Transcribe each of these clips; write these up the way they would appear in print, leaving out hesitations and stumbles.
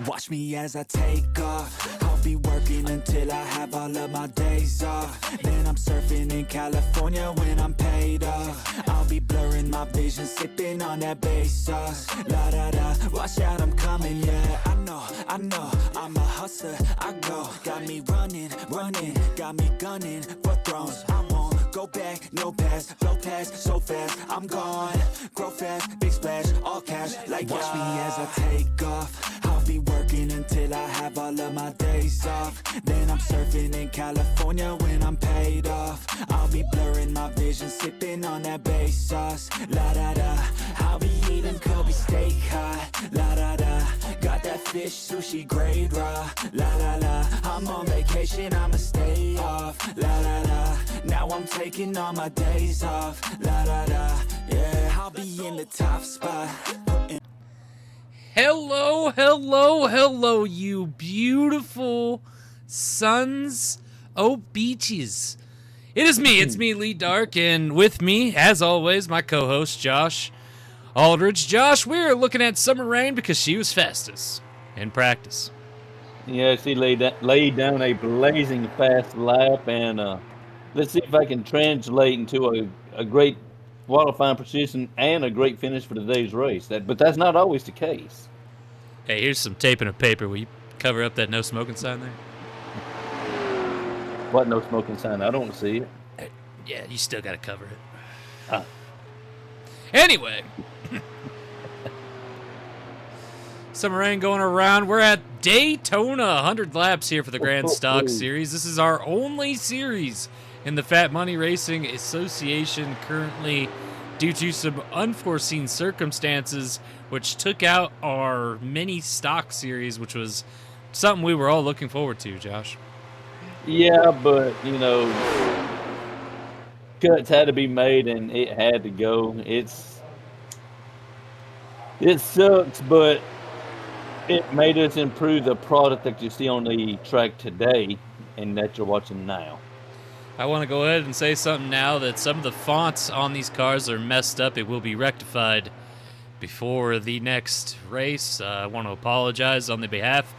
Watch me as I take off. I'll be working until I have all of my days off. Then I'm surfing in California when I'm paid off. I'll be blurring my vision, sipping on that bass sauce. La da da, watch out, I'm coming, yeah. I know, I'm a hustler, I go. Got me running, got me gunning for thrones. I won't go back, no pass, blow past so fast. I'm gone, grow fast, big splash, all cash, like watch me as I take off. I'll be working until I have all of my days off. Then I'm surfing in California when I'm paid off. I'll be blurring my vision, sipping on that bass sauce. La da da, I'll be eating Kobe steak high. La da da, got that fish sushi grade raw. La la la, I'm on vacation, I'ma stay off. La la la, now I'm taking all my days off. La da da, yeah, I'll be in the top spot. Hello, hello, hello, you beautiful sons o' beaches. It's me, Lee Dark, and with me, as always, my co-host, Josh Aldridge. Josh, we're looking at Summer Rain because she was fastest in practice. Yeah, she laid down a blazing fast lap, and let's see if I can translate into a great qualifying position and a great finish for today's race. But that's not always the case. Hey, here's some tape and a paper. Will you cover up that no smoking sign there? What no smoking sign? I don't see it. Yeah, you still got to cover it. Ah. Anyway. Summer Rain going around. We're at Daytona, 100 laps here for the Grand Stock Series. This is our only series in the Fat Money Racing Association currently, due to some unforeseen circumstances, which took out our mini stock series, which was something we were all looking forward to, Josh. Yeah, but, cuts had to be made, and it had to go. It sucks, but it made us improve the product that you see on the track today and that you're watching now. I want to go ahead and say something now that some of the fonts on these cars are messed up. It will be rectified before the next race. I want to apologize on the behalf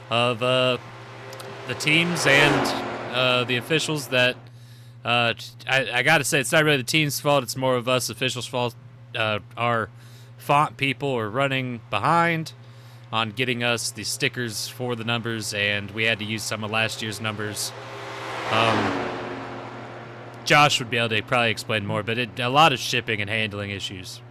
of the teams and the officials that I got to say, it's not really the team's fault. It's more of us officials' fault. Our font people are running behind on getting us the stickers for the numbers, and we had to use some of last year's numbers. Josh would be able to probably explain more, but a lot of shipping and handling issues.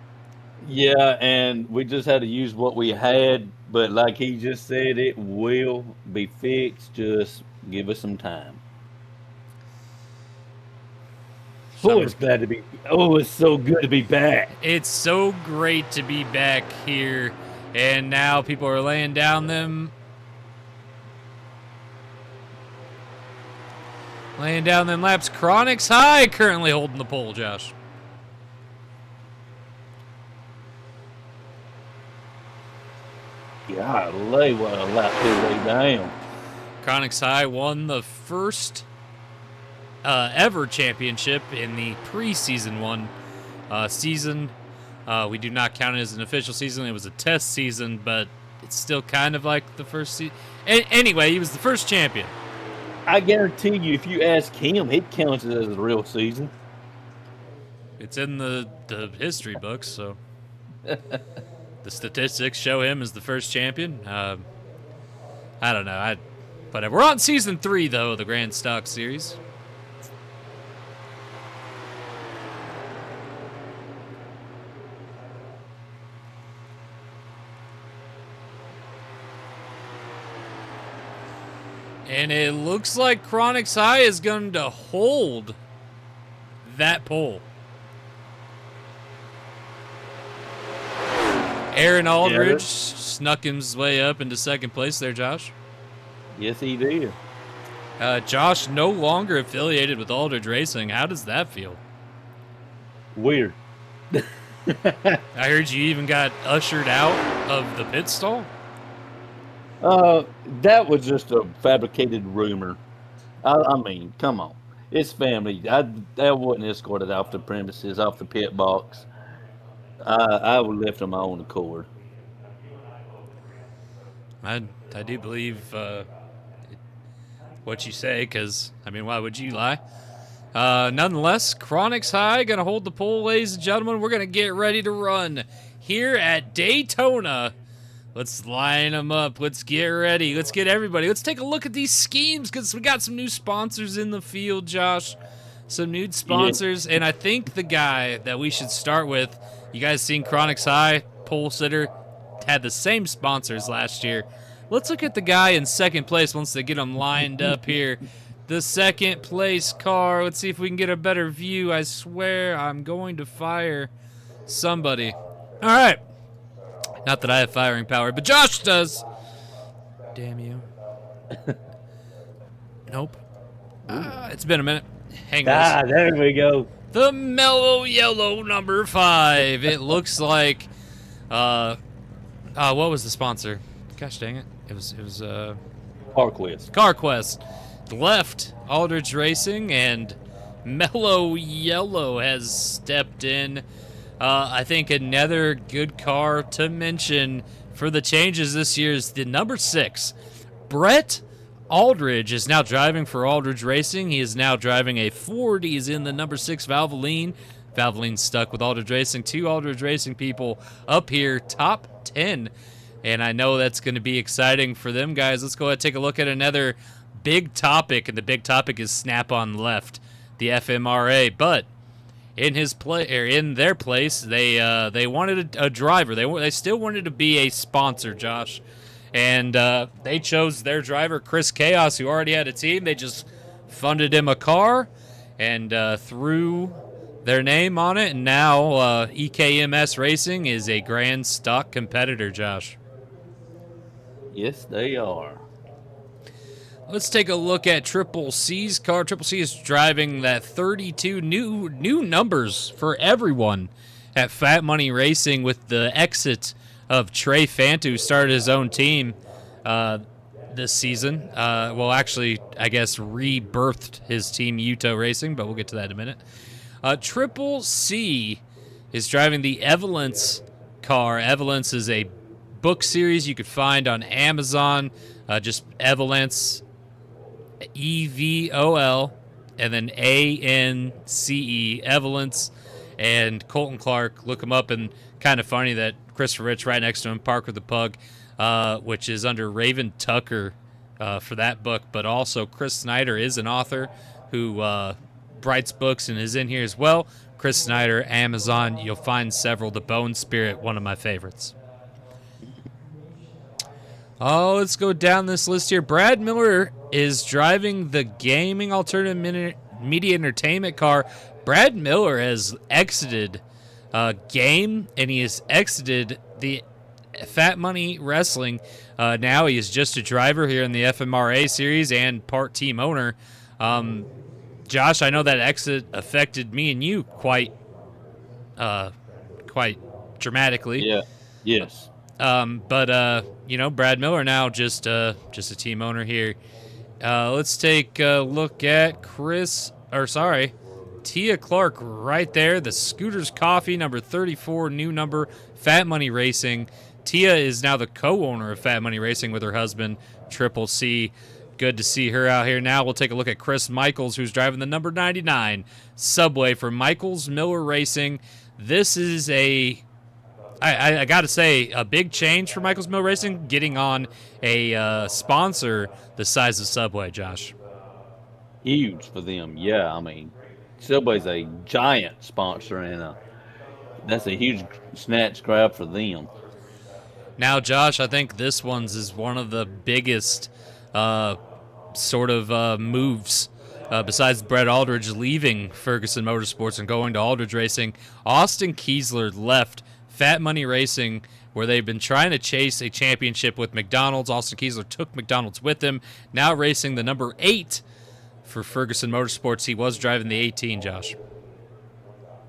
Yeah, and we just had to use what we had, but like he just said, it will be fixed. Just give us some time. It's glad to be. Oh, it's so good to be back. It's so great to be back here, and now people are laying down them laps. Chronix High currently holding the pole, Josh. Golly, what a lap to lay down. Chronix High won the first ever championship in the preseason one season. We do not count it as an official season. It was a test season, but it's still kind of like the first season. Anyway, he was the first champion. I guarantee you, if you ask him, it counts as a real season. It's in the history books, so the statistics show him as the first champion. I don't know. Whatever. We're on season 3, though, of the Grand Stock Series. And it looks like Chronix High is going to hold that pole. Aaron Aldridge snuck his way up into second place there, Josh. Yes, he did. Josh, no longer affiliated with Aldridge Racing. How does that feel? Weird. I heard you even got ushered out of the pit stall. That was just a fabricated rumor. I mean, come on. It's family. I wasn't escorted off the premises, off the pit box. I left on my own accord. I do believe what you say, because, I mean, why would you lie? Nonetheless, Chronix High going to hold the pole, ladies and gentlemen. We're going to get ready to run here at Daytona. Let's line them up. Let's get ready. Let's get everybody. Let's take a look at these schemes, because we got some new sponsors in the field, Josh. Some new sponsors, and I think the guy that we should start with, you guys seen Chronix High, pole sitter, had the same sponsors last year. Let's look at the guy in second place once they get him lined up here. The second place car. Let's see if we can get a better view. I swear I'm going to fire somebody. All right. Not that I have firing power, but Josh does. Damn you. Nope. It's been a minute. Hang on. There we go. The mellow yellow number 5. It looks like what was the sponsor? Gosh dang it. It was CarQuest. CarQuest. Left Aldridge Racing, and Mellow Yellow has stepped in. I think another good car to mention for the changes this year is the number 6. Brett Aldridge is now driving for Aldridge Racing. He is now driving a Ford. He's in the number 6 Valvoline. Valvoline's stuck with Aldridge Racing. 2 Aldridge Racing people up here, top 10. And I know that's going to be exciting for them guys. Let's go ahead and take a look at another big topic, and the big topic is Snap-on Left, the FMRA. But in their place, they wanted a driver. They still wanted to be a sponsor, Josh, and they chose their driver, Chris Chaos, who already had a team. They just funded him a car and threw their name on it, and now EKMS Racing is a Grand Stock competitor, Josh. Yes, they are. Let's take a look at Triple C's car. Triple C is driving that 32 new numbers for everyone at Fat Money Racing with the exit of Trey Fanta, who started his own team this season. Well, actually, I guess rebirthed his team, Utah Racing, but we'll get to that in a minute. Triple C is driving the Evolence car. Evolence is a book series you could find on Amazon. Just Evolence, EVOL, and then ANCE, Evolence, and Colton Clark. Look him up, and kind of funny that Christopher Rich right next to him, Parker the Pug, which is under Raven Tucker for that book, but also Chris Snider is an author who writes books and is in here as well. Chris Snider, Amazon, you'll find several. The Bone Spirit, one of my favorites. Oh, let's go down this list here. Brad Miller is driving the gaming alternative media entertainment car. Brad Miller has exited G.A.M.E, and he has exited the Fat Money Wrestling. Now he is just a driver here in the FMRA series and part team owner. Josh, I know that exit affected me and you quite dramatically. Yeah. Yes. But Brad Miller now just a team owner here. Let's take a look at Tia Clark right there. The Scooters Coffee, number 34, new number, Fat Money Racing. Tia is now the co-owner of Fat Money Racing with her husband, Triple C. Good to see her out here. Now we'll take a look at Chris Michaels, who's driving the number 99 Subway for Michaels Miller Racing. This is I got to say, a big change for Michaels Mill Racing, getting on a sponsor the size of Subway, Josh. Huge for them. Yeah, I mean, Subway's a giant sponsor, and that's a huge snatch grab for them. Now, Josh, I think this one's is one of the biggest moves besides Brett Aldridge leaving Ferguson Motorsports and going to Aldridge Racing. Austin Kiesler left Fat Money Racing, where they've been trying to chase a championship with McDonald's. Austin Kiesler took McDonald's with him. Now racing the number 8 for Ferguson Motorsports. He was driving the 18, Josh.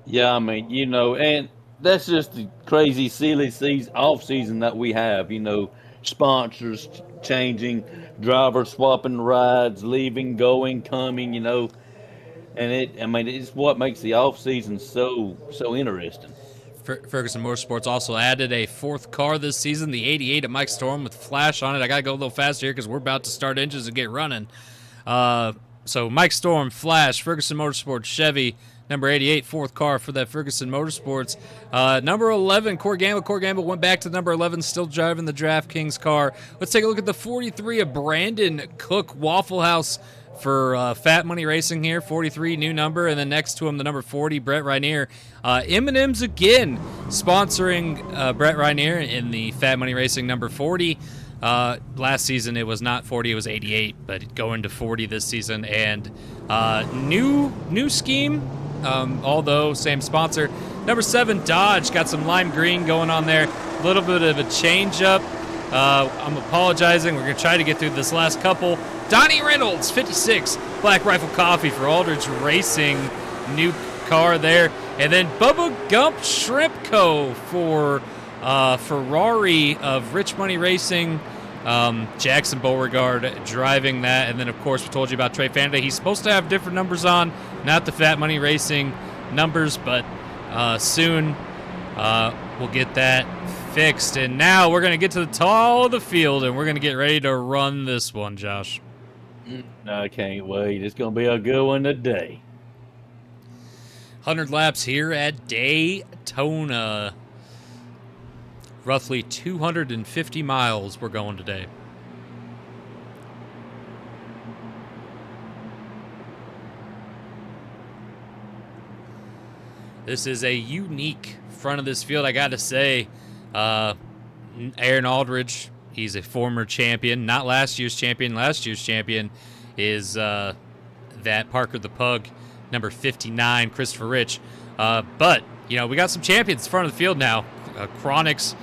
Yeah, I mean, and that's just the crazy, silly off-season that we have. Sponsors changing, drivers swapping rides, leaving, going, coming, and it's what makes the off-season so interesting. Ferguson Motorsports also added a 4th car this season, the 88 at Mike Storm with Flash on it. I got to go a little faster here because we're about to start engines and get running. So Mike Storm, Flash, Ferguson Motorsports, Chevy, number 88, 4th car for that Ferguson Motorsports. Number 11, Corey Gamble. Corey Gamble went back to number 11, still driving the DraftKings car. Let's take a look at the 43 of Brandon Cook, Waffle House for Fat Money Racing here, 43, new number, and then next to him, the number 40, Brett Rainier. M&M's again sponsoring Brett Rainier in the Fat Money Racing number 40. Last season it was not 40, it was 88, but going to 40 this season. And new scheme, although same sponsor. Number 7, Dodge, got some lime green going on there, a little bit of a change up. I'm apologizing, we're going to try to get through this last couple. Donnie Reynolds, 56, Black Rifle Coffee for Aldridge Racing, new car there. And then Bubba Gump Shrimp Co. for Ferrari of Rich Money Racing, Jackson Beauregard driving that. And then, of course, we told you about Trey Fanaday. He's supposed to have different numbers on, not the Fat Money Racing numbers, but soon we'll get that fixed. And now we're going to get to the top of the field, and we're going to get ready to run this one, Josh. I can't wait. It's going to be a good one today. 100 laps here at Daytona. Roughly 250 miles we're going today. This is a unique front of this field, I got to say. Aaron Aldridge, he's a former champion, not last year's champion. Last year's champion is that Parker the Pug, number 59, Christopher Rich. But, you know, we got some champions front of the field now. Chronix,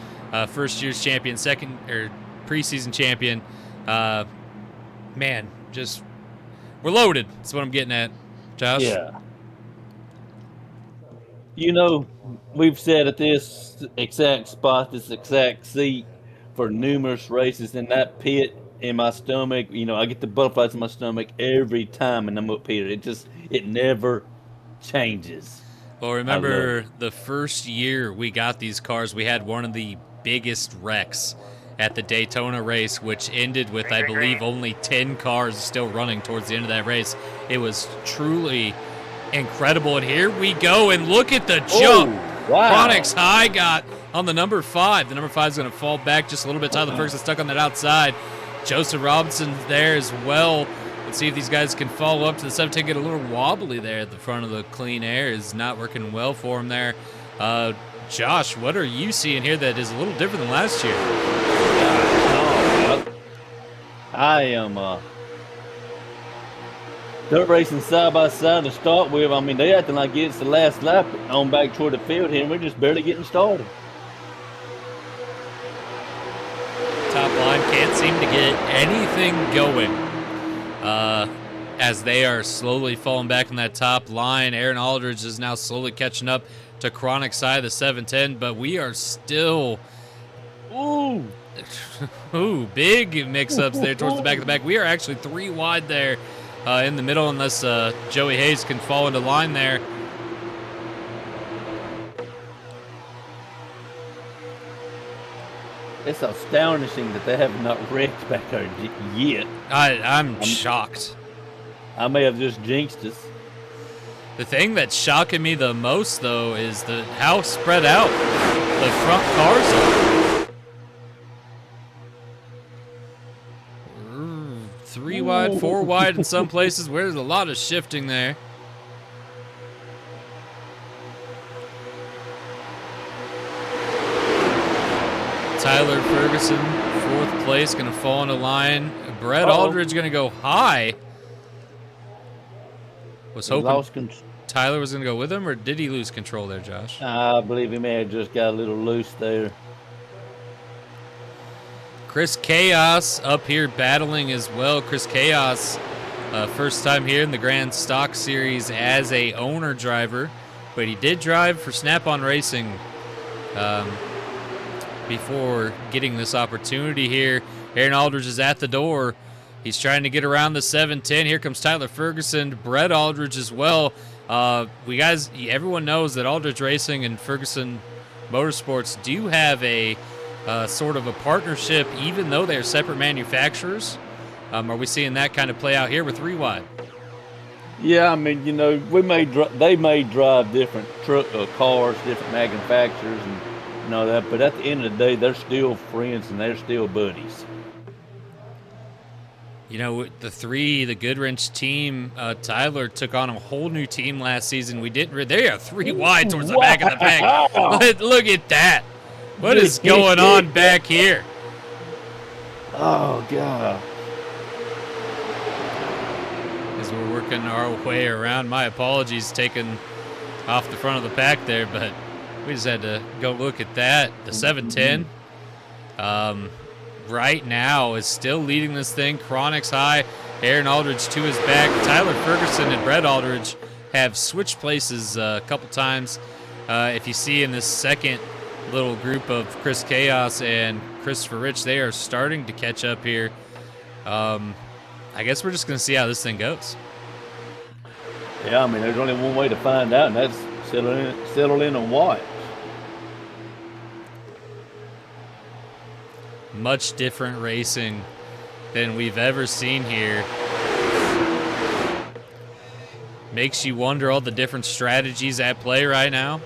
first year's champion, second or preseason champion. Man, just we're loaded. That's what I'm getting at, Josh. Yeah. You know, we've sat at this exact spot, this exact seat for numerous races, and that pit in my stomach, you know, I get the butterflies in my stomach every time and I'm up here. It never changes. Well, remember the first year we got these cars, we had one of the biggest wrecks at the Daytona race, which ended with, I believe, only 10 cars still running towards the end of that race. It was truly incredible. And here we go, and look at the jump. Wow. Chronix High got on the number 5. The number 5 is going to fall back just a little bit. Tyler Ferguson stuck on that outside. Joseph Robinson there as well. Let's see if these guys can follow up to the 17. Get a little wobbly there at the front of the Clean Air. Is not working well for him there. Josh, what are you seeing here that is a little different than last year? I am dirt racing side by side to start with. I mean, they acting like it's the last lap on back toward the field here, and we're just barely getting started. Top line can't seem to get anything going as they are slowly falling back on that top line. Aaron Aldridge is now slowly catching up to Chronic side of the 710, but we are still big mix-ups there towards the back of the back. We are actually 3 wide there in the middle, unless Joey Hayes can fall into line there. It's astonishing that they have not wrecked back there yet. I'm shocked. I may have just jinxed us. The thing that's shocking me the most, though, is how spread out the front cars are. 3 wide, 4 wide in some places where there's a lot of shifting there. Tyler Ferguson, 4th place, going to fall into line. Brett Aldridge going to go high. Was hoping Tyler was going to go with him, or did he lose control there, Josh? I believe he may have just got a little loose there. Chris Chaos up here battling as well. Chris Chaos, first time here in the Grand Stock Series as a owner driver, but he did drive for Snap-on Racing before getting this opportunity here. Aaron Aldridge is at the door. He's trying to get around the 710. Here comes Tyler Ferguson, Brett Aldridge as well. Everyone knows that Aldridge Racing and Ferguson Motorsports do have a sort of a partnership, even though they're separate manufacturers. Are we seeing that kind of play out here with 3 Wide? Yeah, I mean, they may drive different cars, different manufacturers, and all that. But at the end of the day, they're still friends and they're still buddies. You know, the Goodwrench team, Tyler took on a whole new team last season. They are 3 wide towards the back of the pack. Look at that. What is going on back here? Oh, God. As we're working our way around, my apologies taking off the front of the pack there, but we just had to go look at that. The 710. Right now is still leading this thing. Chronix high, Aaron Aldridge to his back. Tyler Ferguson and Brett Aldridge have switched places a couple times. If you see in this second little group of Chris Chaos and Christopher Rich, they are starting to catch up here. I guess we're just going to see how this thing goes. Yeah, I mean, there's only one way to find out, and that's settle in and watch. Much different racing than we've ever seen here. Makes you wonder all the different strategies at play right now.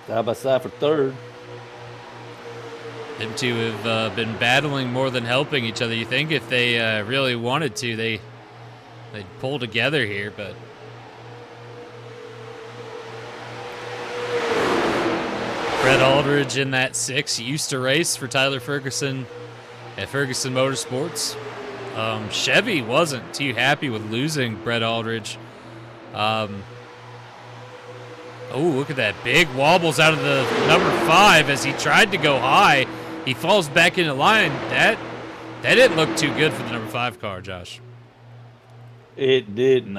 Side by side for third. Them two have been battling more than helping each other. You think if they really wanted to, they'd pull together here, but Brett Aldridge in that 6 used to race for Tyler Ferguson at Ferguson Motorsports. Chevy wasn't too happy with losing Brett Aldridge. Oh, look at that. Big wobbles out of the number 5 as he tried to go high. He falls back into line. That didn't look too good for the number 5 car, Josh. It didn't.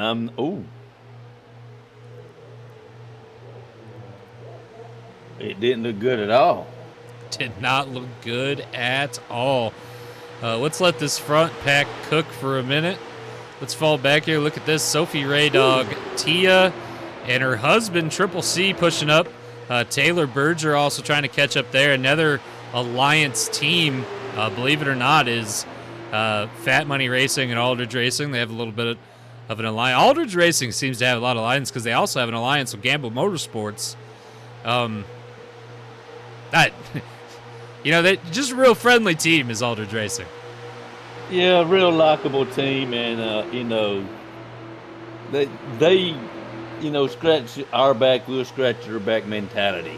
It didn't look good at all. Did not look good at all. Let's let this front pack cook for a minute. Let's fall back here. Look at this. Sophie Ray Dog, Tia, and her husband, Triple C, pushing up. Taylor Berger also trying to catch up there. Another Alliance team, believe it or not, is Fat Money Racing and Aldridge Racing. They have a little bit of an alliance. Aldridge Racing seems to have a lot of alliance because they also have an alliance with Gamble Motorsports. They just a real friendly team is Aldridge Racing. Yeah, real likable team, and they scratch our back, we'll scratch your back mentality.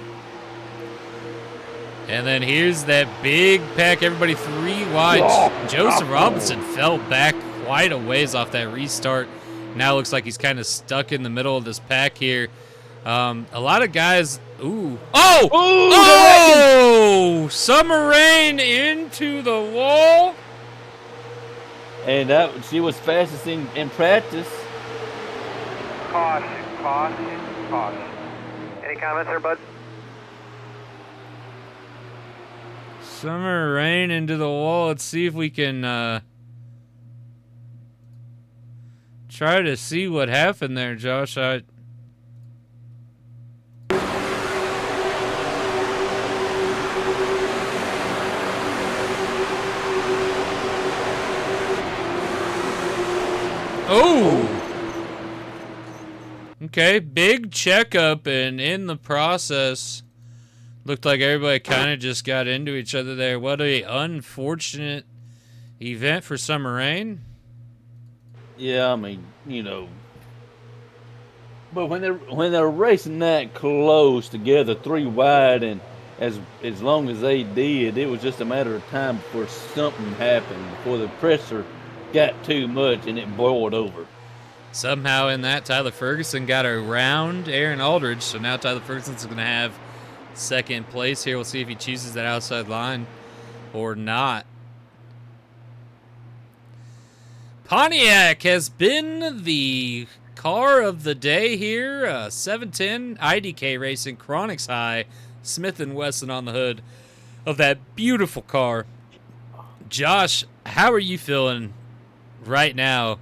And then here's that big pack, everybody 3 wide. Joseph Robinson fell back quite a ways off that restart. Now looks like he's kind of stuck in the middle of this pack here. A lot of guys. Ooh. Oh! Summer Rain into the wall. And she was fastest in practice. Caution. Any comments there, bud? Summer Rain into the wall. Let's see if we can try to see what happened there, Josh. Oh! Okay, big checkup, and in the process, looked like everybody kind of just got into each other there. What a unfortunate event for Summer Rain. Yeah, I mean, but when they're racing that close together, 3 wide, and as long as they did, it was just a matter of time before something happened, before the pressure got too much and it boiled over. Somehow in that, Tyler Ferguson got around Aaron Aldridge, so now Tyler Ferguson's going to have second place here. We'll see if he chooses that outside line or not. Pontiac has been the car of the day here. 710 IDK Racing, Chronix High, Smith & Wesson on the hood of that beautiful car. Josh, how are you feeling right now,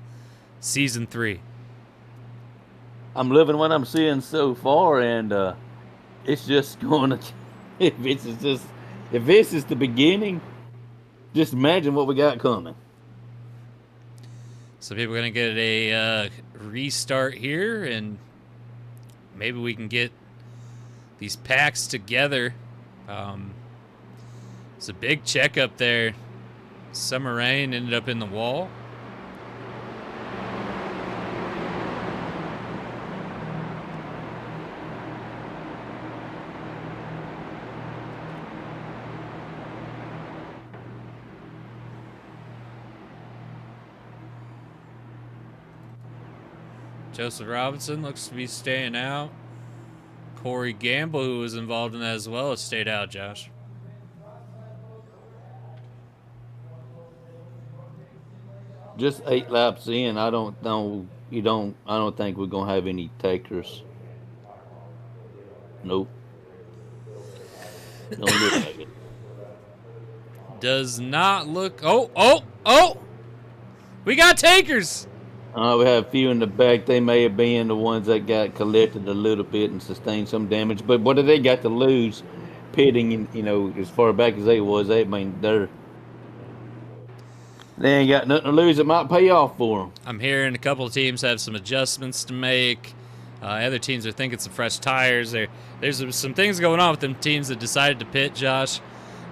Season 3. I'm loving what I'm seeing so far, and it's just going to. If this is the beginning, just imagine what we got coming. So people are going to get a restart here, and maybe we can get these packs together. It's a big checkup there. Summer rain ended up in the wall. Joseph Robinson looks to be staying out. Corey Gamble, who was involved in that as well, has stayed out, Josh. Just 8 laps in, I don't know. I don't think we're gonna have any takers. Nope. Don't look like it. Does not look. Oh! We got takers. We have a few in the back. They may have been the ones that got collected a little bit and sustained some damage. But what do they got to lose? Pitting, as far back as they was, they ain't got nothing to lose. It might pay off for them. I'm hearing a couple of teams have some adjustments to make. Other teams are thinking some fresh tires. There's some things going on with them teams that decided to pit, Josh.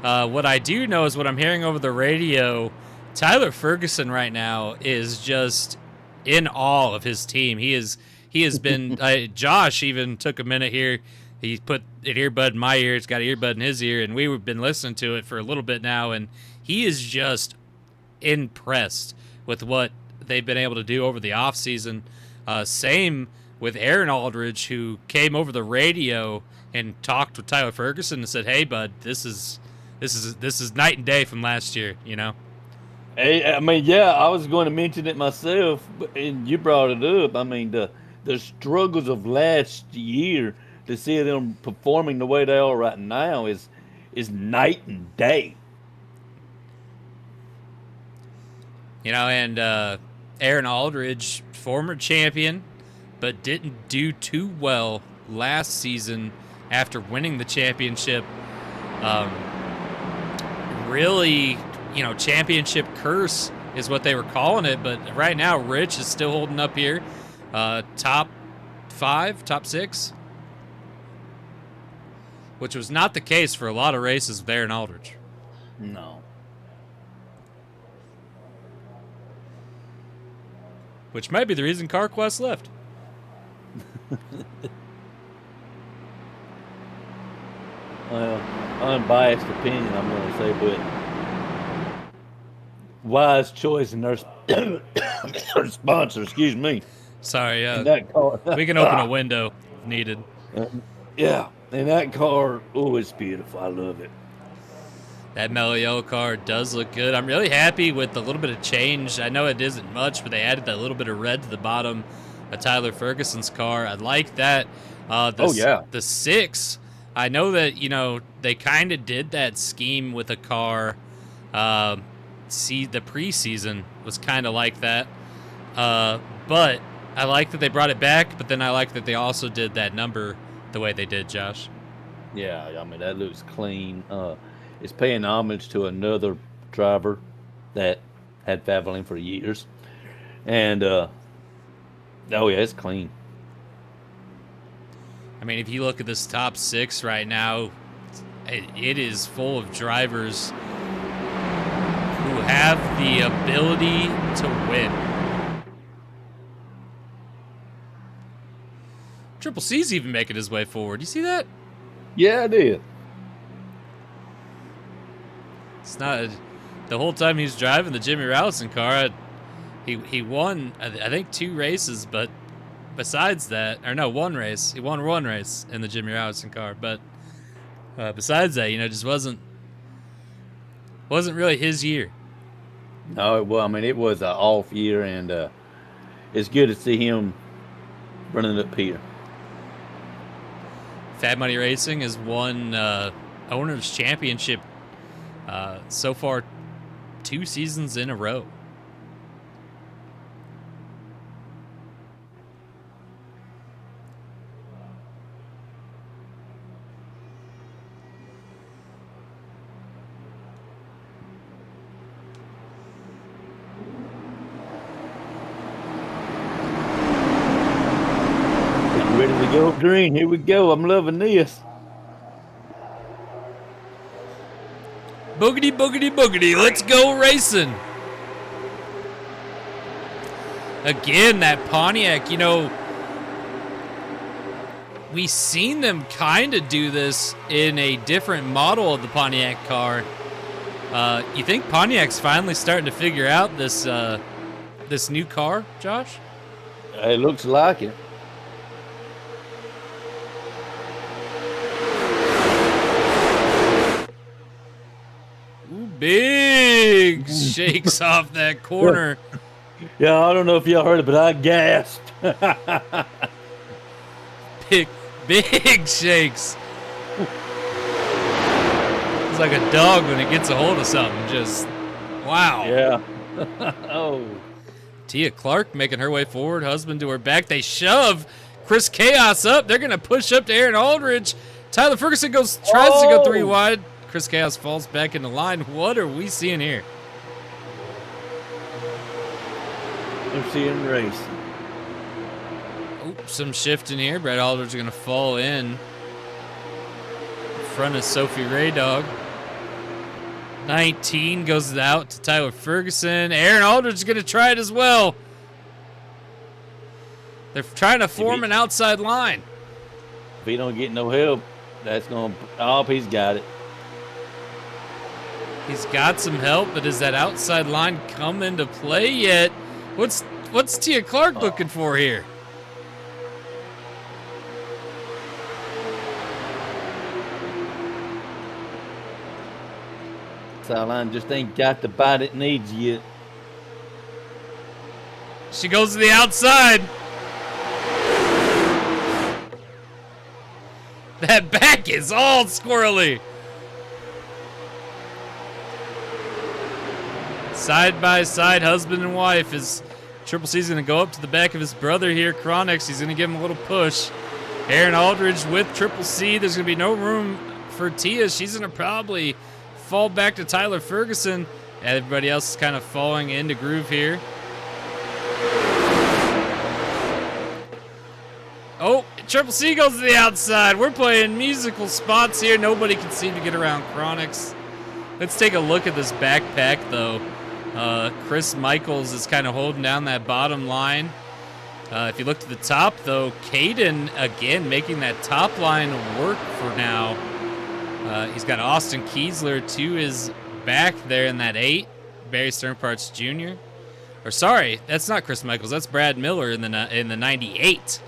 What I do know is what I'm hearing over the radio. Tyler Ferguson right now is just in awe of his team. He has been. Josh even took a minute here. He put an earbud in my ear. He's got an earbud in his ear, and we've been listening to it for a little bit now. And he is just impressed with what they've been able to do over the offseason. Same with Aaron Aldridge, who came over the radio and talked with Tyler Ferguson and said, "Hey, bud, this is night and day from last year." Hey, I mean, yeah, I was going to mention it myself, and you brought it up. I mean, the struggles of last year to see them performing the way they are right now is night and day. And Aaron Aldridge, former champion, but didn't do too well last season after winning the championship. Really, championship curse is what they were calling it. But right now, Rich is still holding up here. Top 5, top 6. Which was not the case for a lot of races with Aaron Aldridge. No. Which might be the reason CarQuest left. Well, unbiased opinion, I'm going to say, but wise choice in their sponsor. Excuse me. Sorry, That car, we can open a window if needed. Yeah, and that car, it's beautiful. I love it. That mellow yellow car does look good. I'm really happy with the little bit of change. I know it isn't much, but they added that little bit of red to the bottom of Tyler Ferguson's car. I like that. The 6, I know that, they kind of did that scheme with a car. The preseason was kind of like that. But I like that they brought it back, but then I like that they also did that number the way they did, Josh. Yeah, I mean, that looks clean. It's paying homage to another driver that had Valvoline for years. And, it's clean. I mean, if you look at this top 6 right now, it is full of drivers who have the ability to win. Triple C's even making his way forward. You see that? Yeah, I did. It's not the whole time he was driving the Jimmy Rallison car. He won, I think, 2 races, but besides that, or no, 1 race. He won 1 race in the Jimmy Rallison car, but besides that, just wasn't really his year. No, well, I mean, it was an off year, and it's good to see him running up here. Fat Money Racing has won Owners Championship so far 2 seasons in a row. go green. Here we go. I'm loving this. Boogity, boogity, boogity. Let's go racing. Again, that Pontiac, you know, we've seen them kind of do this in a different model of the Pontiac car. You think Pontiac's finally starting to figure out this this new car, Josh? It looks like it. Ooh, big shakes off that corner. Yeah, I don't know if y'all heard it, but I gasped. Big shakes. It's like a dog when it gets a hold of something. Just, wow. Yeah. Oh. Tia Clark making her way forward, husband to her back. They shove Chris Chaos up. They're going to push up to Aaron Aldridge. Tyler Ferguson tries to go 3 wide. Chris Chaos falls back into line. What are we seeing here? I'm seeing race. Oh, some shifting here. Brett Aldridge is going to fall in front of Sophie Raydog. 19 goes out to Tyler Ferguson. Aaron Aldridge is going to try it as well. They're trying to form an outside line. If he don't get no help, that's going to... Oh, he's got it. He's got some help, but does that outside line come into play yet? What's Tia Clark looking for here? Sideline just ain't got the bite it needs yet. She goes to the outside. That back is all squirrely. Side by side, husband and wife. Is Triple C's going to go up to the back of his brother here, Chronix. He's going to give him a little push. Aaron Aldridge with Triple C. There's going to be no room for Tia. She's going to probably fall back to Tyler Ferguson. Everybody else is kind of falling into groove here. Oh, Triple C goes to the outside. We're playing musical spots here. Nobody can seem to get around Chronix. Let's take a look at this backpack, though. Chris Michaels is kind of holding down that bottom line. If you look to the top, though, Caden, again, making that top line work for now. He's got Austin Kiesler to his back there in that 8. Barry Sternparts Jr. Or sorry, that's not Chris Michaels. That's Brad Miller in the 98.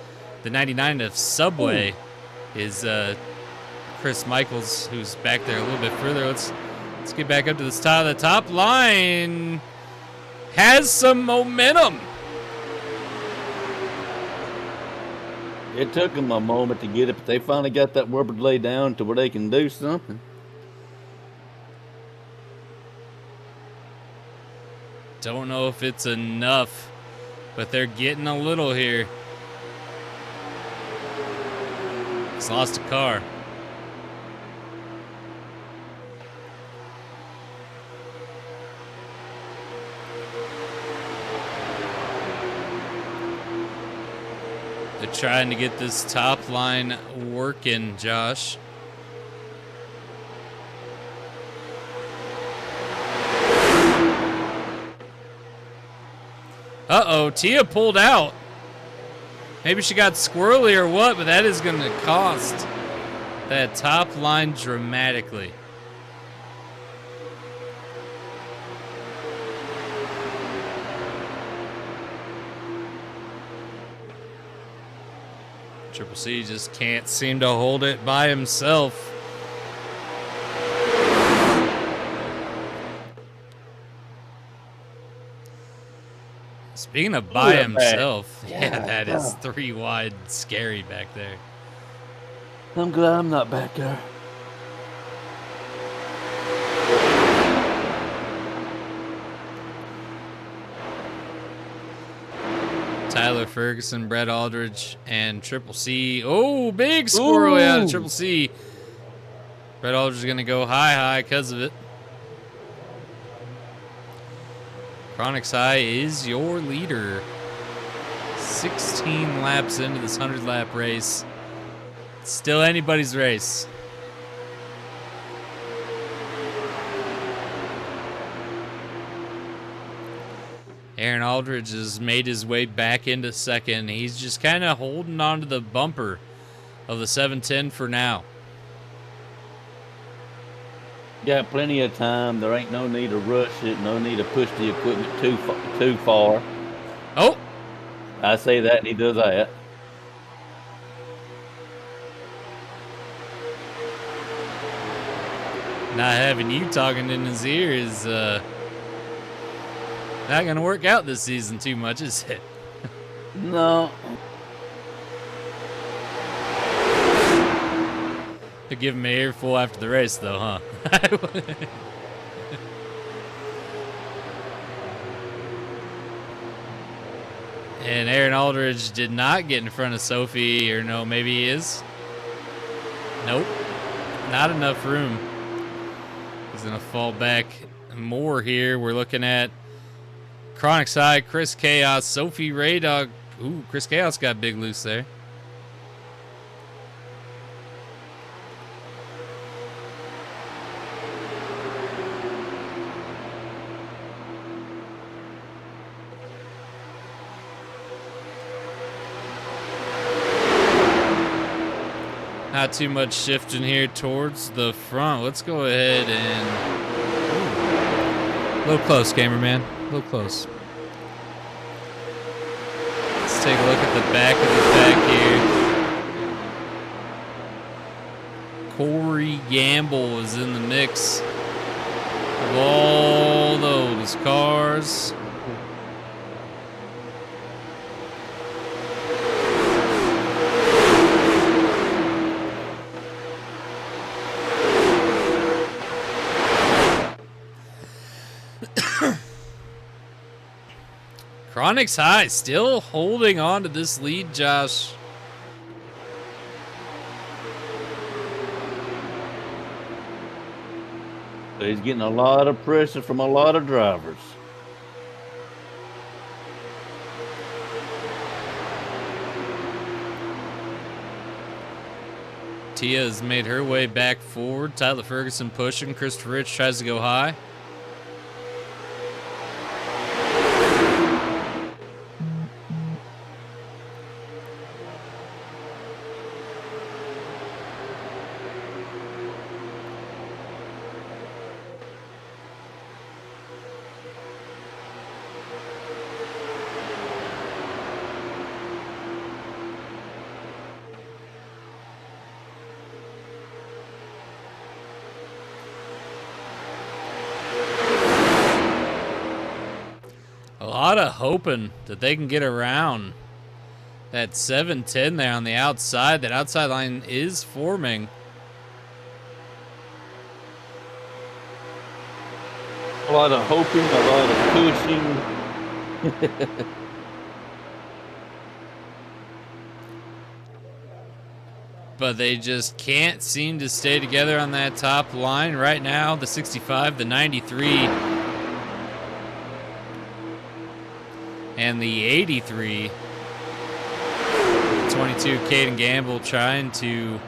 The 99 of Subway is Chris Michaels, who's back there a little bit further. Let's get back up to this top. The top line has some momentum. It took them a moment to get it, but they finally got that rubber laid down to where they can do something. Don't know if it's enough, but they're getting a little here. He's lost a car. They're trying to get this top line working, Josh. Uh-oh, Tia pulled out. Maybe she got squirrely or what, but that is going to cost that top line dramatically. Triple C just can't seem to hold it by himself. Speaking of by himself, yeah, that is 3 wide scary back there. I'm glad I'm not back there. Tyler Ferguson, Brett Aldridge, and Triple C. Oh, big squirrel out of Triple C. Brett Aldridge is going to go high because of it. Chronix High is your leader. 16 laps into this 100-lap race. Still anybody's race. Aaron Aldridge has made his way back into second. He's just kind of holding on to the bumper of the 710 for now. Got plenty of time. There ain't no need to rush it. No need to push the equipment too far. Oh! I say that, and he does that. Not having you talking in his ear is not going to work out this season too much, is it? No. To give him an earful after the race, though, huh? And Aaron Aldridge did not get in front of Sophie, or no, maybe he is. Nope. Not enough room. He's going to fall back more here. We're looking at Chronic's High, Chris Chaos, Sophie Raydog. Ooh, Chris Chaos got big loose there. Not too much shifting here towards the front. Let's go ahead and... Ooh. A little close, cameraman. A little close. Let's take a look at the back of the pack here. Corey Gamble is in the mix of all those cars. Chronic's High still holding on to this lead, Josh. He's getting a lot of pressure from a lot of drivers. Tia has made her way back forward. Tyler Ferguson pushing. Christopher Rich tries to go high. A lot of hoping that they can get around that 710 there on the outside. That outside line is forming. A lot of hoping, a lot of pushing. But they just can't seem to stay together on that top line right now. The 65, the 93, and the 83. 22, Caden Gamble trying to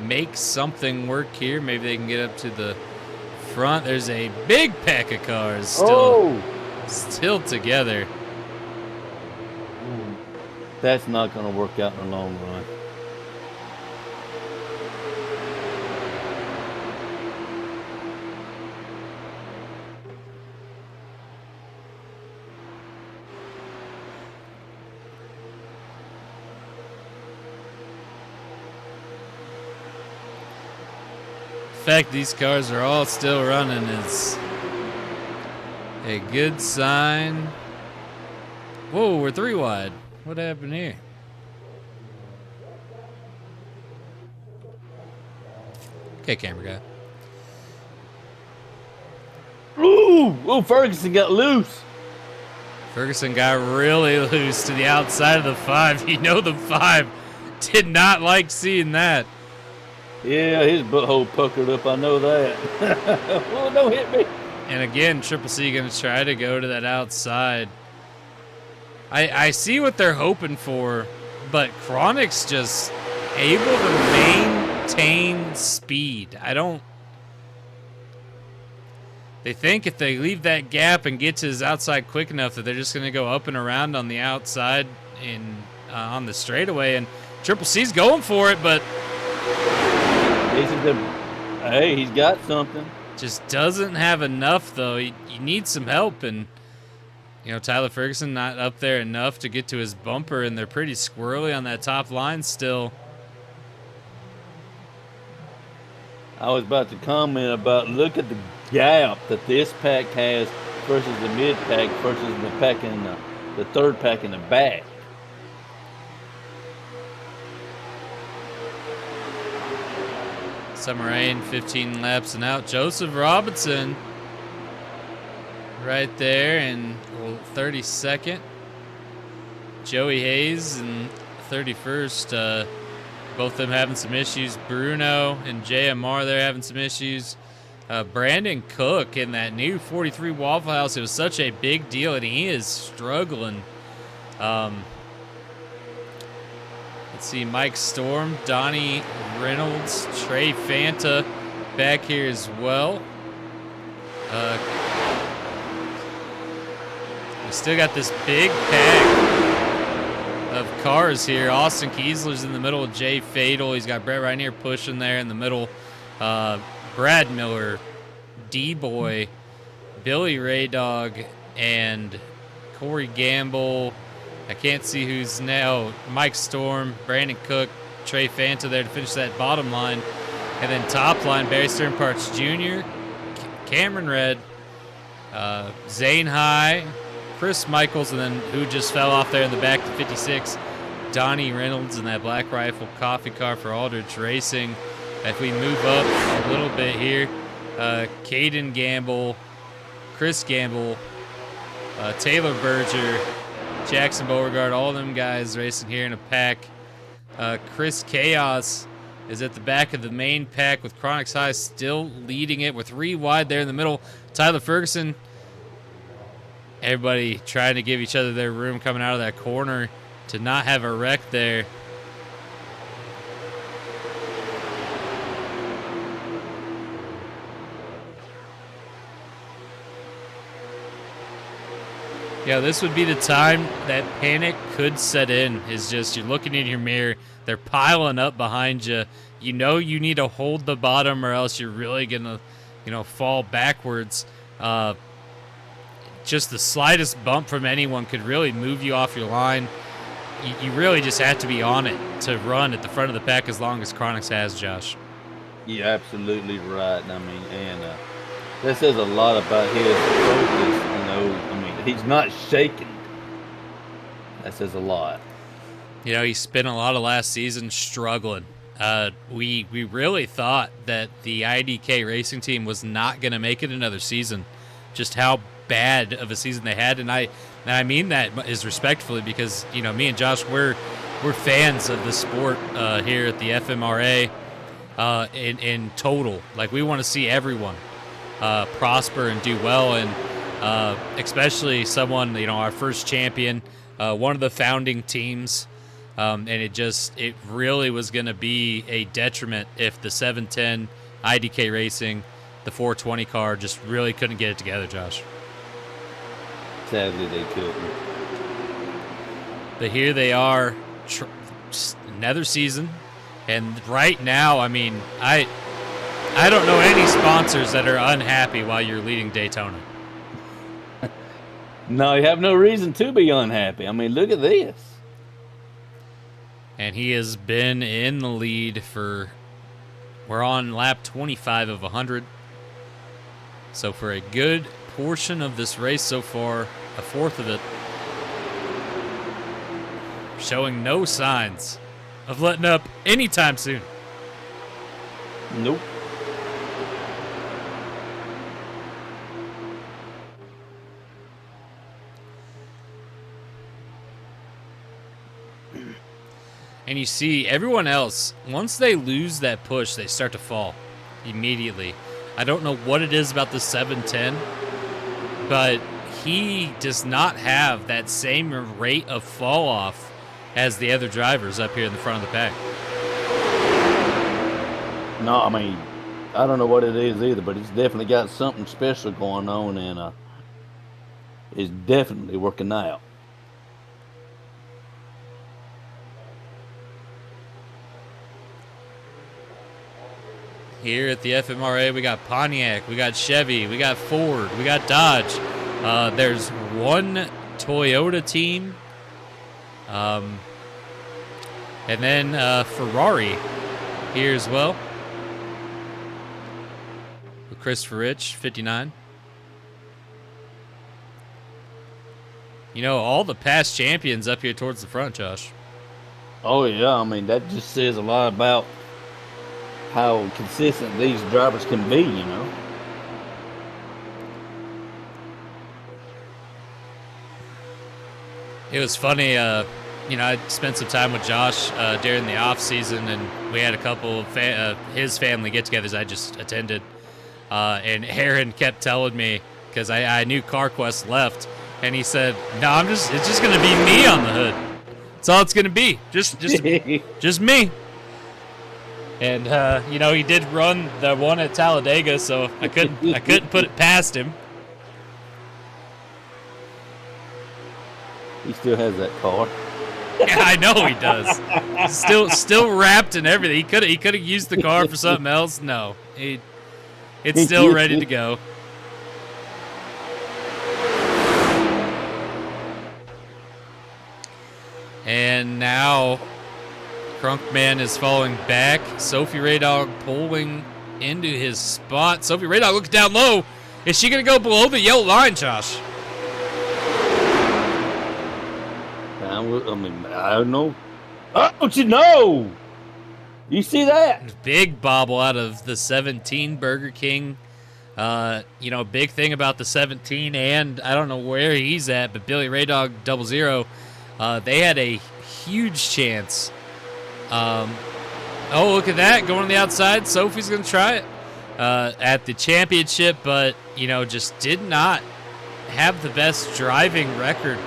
make something work here. Maybe they can get up to the front. There's a big pack of cars still together. That's not going to work out in the long run. The fact these cars are all still running is a good sign. Whoa, we're 3 wide. What happened here? Okay, camera guy. Ooh, Ferguson got loose. Ferguson got really loose to the outside of the 5. You know the 5 did not like seeing that. Yeah, his butthole puckered up. I know that. Oh, don't hit me. And again, Triple C going to try to go to that outside. I see what they're hoping for, but Chronic's just able to maintain speed. They think if they leave that gap and get to his outside quick enough that they're just going to go up and around on the outside on the straightaway. And Triple C's going for it, but hey, he's got something. Just doesn't have enough, though. He needs some help, and Tyler Ferguson not up there enough to get to his bumper, and they're pretty squirrely on that top line still. I was about to comment about look at the gap that this pack has versus the mid pack versus the pack in the third pack in the back. Summer Rain, 15 laps and out. Joseph Robinson right there in 32nd. Joey Hayes in 31st. Both of them having some issues. Bruno and G.A.M.E, they're having some issues. Brandon Cook in that new 43 Waffle House, it was such a big deal, and he is struggling. Let's see, Mike Storm, Donnie Reynolds, Trey Fanta back here as well. We still got this big pack of cars here. Austin Kiesler's in the middle with Jay Fatal. He's got Brett Rainier pushing there in the middle. Brad Miller, D-Boy, Billy Ray Dog, and Corey Gamble. I can't see who's now. Mike Storm, Brandon Cook, Trey Fanta there to finish that bottom line. And then top line, Barry Stern Parks Jr., Cameron Red, Zane High, Chris Michaels, and then who just fell off there in the back to 56, Donnie Reynolds in that Black Rifle coffee car for Aldridge Racing. If we move up a little bit here, Caden Gamble, Chris Gamble, Taylor Berger, Jackson Beauregard, all of them guys racing here in a pack. Chris Chaos is at the back of the main pack with Chronix High still leading it with 3 wide there in the middle. Tyler Ferguson, everybody trying to give each other their room coming out of that corner to not have a wreck there. Yeah, this would be the time that panic could set in. Is just you're looking in your mirror, they're piling up behind you. You know you need to hold the bottom or else you're really going to, fall backwards. Just the slightest bump from anyone could really move you off your line. You really just have to be on it to run at the front of the pack as long as Chronix has, Josh. You're absolutely right. And that says a lot about his focus. He's not shaking. That says a lot. He spent a lot of last season struggling. We really thought that the IDK racing team was not going to make it another season. Just how bad of a season they had, and I mean that is respectfully because me and Josh we're fans of the sport here at the FMRA in total. Like we want to see everyone prosper and do well, and especially someone our first champion, one of the founding teams, and it really was going to be a detriment if the 710 IDK Racing, the 420 car, just really couldn't get it together, Josh. Sadly, they couldn't. But here they are, another season, and right now, I don't know any sponsors that are unhappy while you're leading Daytona. No, you have no reason to be unhappy. Look at this. And he has been in the lead we're on lap 25 of 100. So for a good portion of this race so far, a fourth of it, showing no signs of letting up anytime soon. Nope. And you see everyone else, once they lose that push, they start to fall immediately. I don't know what it is about the 710, but he does not have that same rate of fall off as the other drivers up here in the front of the pack. No, I mean, I don't know what it is either, but it's definitely got something special going on, and it's definitely working out. Here at the FMRA, we got Pontiac, we got Chevy, we got Ford, we got Dodge. There's one Toyota team, and then Ferrari here as well. With Christopher Rich, 59. You know, all the past champions up here towards the front, Josh. Oh yeah, I mean that just says a lot about how consistent these drivers can be, you know. It was funny, you know, I spent some time with Josh during the off season, and we had a couple of his family get-togethers I just attended, and Aaron kept telling me, because I knew CarQuest left, and he said, "No, it's just gonna be me on the hood. That's all it's gonna be, just me." And you know, he did run the one at Talladega, so I couldn't put it past him. He still has that car. Yeah, I know he does. Still wrapped and everything. He could have used the car for something else. No, it's still ready to go. And now Crunkman is falling back. Sophie Raydog pulling into his spot. Sophie Raydog looks down low. Is she going to go below the yellow line, Josh? I mean, I don't know. Oh, don't you know? You see that? Big bobble out of the 17 Burger King. You know, big thing about the 17, and I don't know where he's at, but Billy Raydog 00. They had a huge chance. Oh, look at that. Going on the outside. Sophie's going to try it at the championship, but, you know, just did not have the best driving record.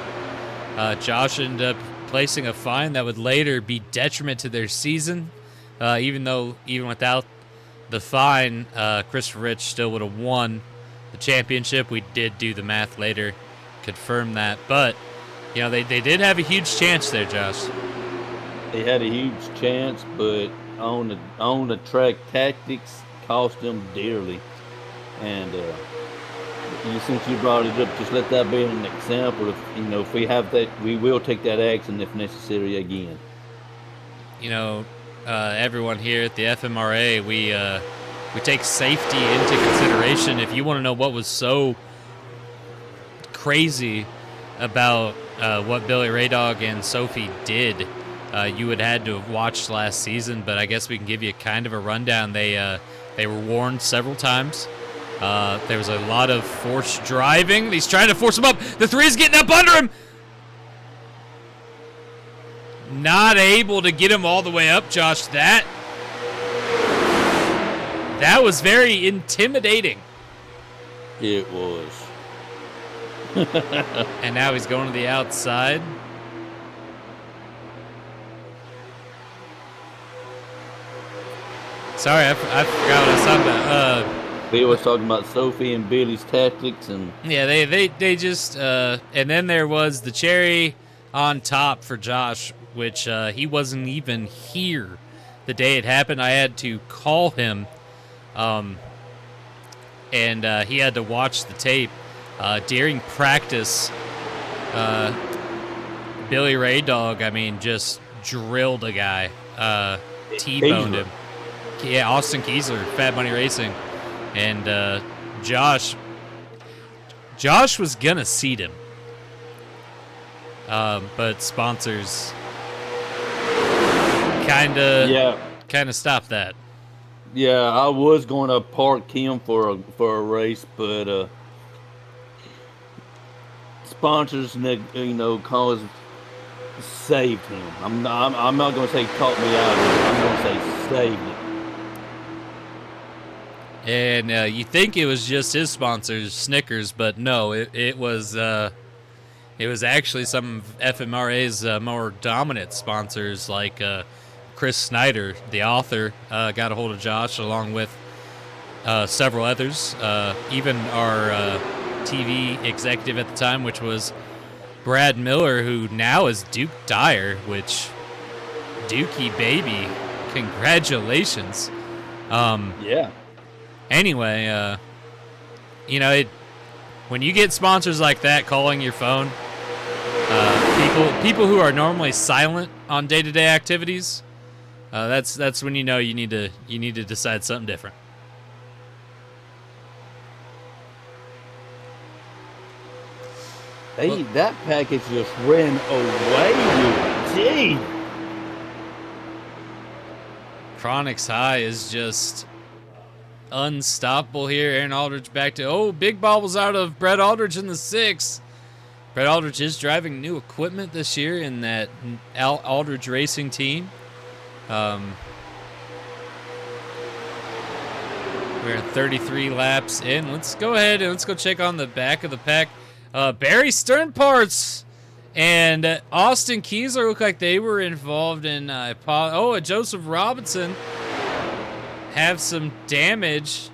Josh ended up placing a fine that would later be detriment to their season. Even without the fine, Christopher Rich still would have won the championship. We did do the math later, confirm that. But, you know, they did have a huge chance there, Josh. They had a huge chance, but on the track, tactics cost them dearly. And since you brought it up, just let that be an example. If we have that, we will take that action if necessary again. You know, everyone here at the FMRA, we take safety into consideration. If you want to know what was so crazy about what Billy Raydog and Sophie did, you would had to have watched last season. But I guess we can give you kind of a rundown. They were warned several times. There was a lot of forced driving. He's trying to force him up. The three is getting up under him. Not able to get him all the way up, Josh. That was very intimidating. It was. And now he's going to the outside. Sorry, I forgot what I was talking about. They was talking about Sophie and Billy's tactics, and yeah, they just and then there was the cherry on top for Josh, which he wasn't even here the day it happened. I had to call him, and he had to watch the tape during practice. Billy Raydog, I mean, just drilled a guy, T-boned him. Yeah, Austin Kiesler, Fat Money Racing. And Josh was gonna seat him, but sponsors kind of stopped that. Yeah, I was going to park him for a race, but sponsors, saved him. I'm not going to say caught me out of it. I'm going to say saved him. And you think it was just his sponsors, Snickers, but no, it was actually some of FMRA's more dominant sponsors like Chris Snider, the author, got a hold of Josh along with several others, even our TV executive at the time, which was Brad Miller, who now is Duke Dyer, which Dookie baby, congratulations. Yeah. Anyway, when you get sponsors like that calling your phone, people who are normally silent on day-to-day activities, that's when you know you need to decide something different. Hey, that package just ran away, dude. Gee. Chronic's High is just unstoppable here. Aaron Aldridge back to big bobbles out of Brett Aldridge in the 6. Brett Aldridge is driving new equipment this year in that Aldridge Racing team. We're at 33 laps in. Let's go ahead and let's go check on the back of the pack. Barry Stern Parts and Austin Kiesler look like they were involved in a Joseph Robinson have some damage.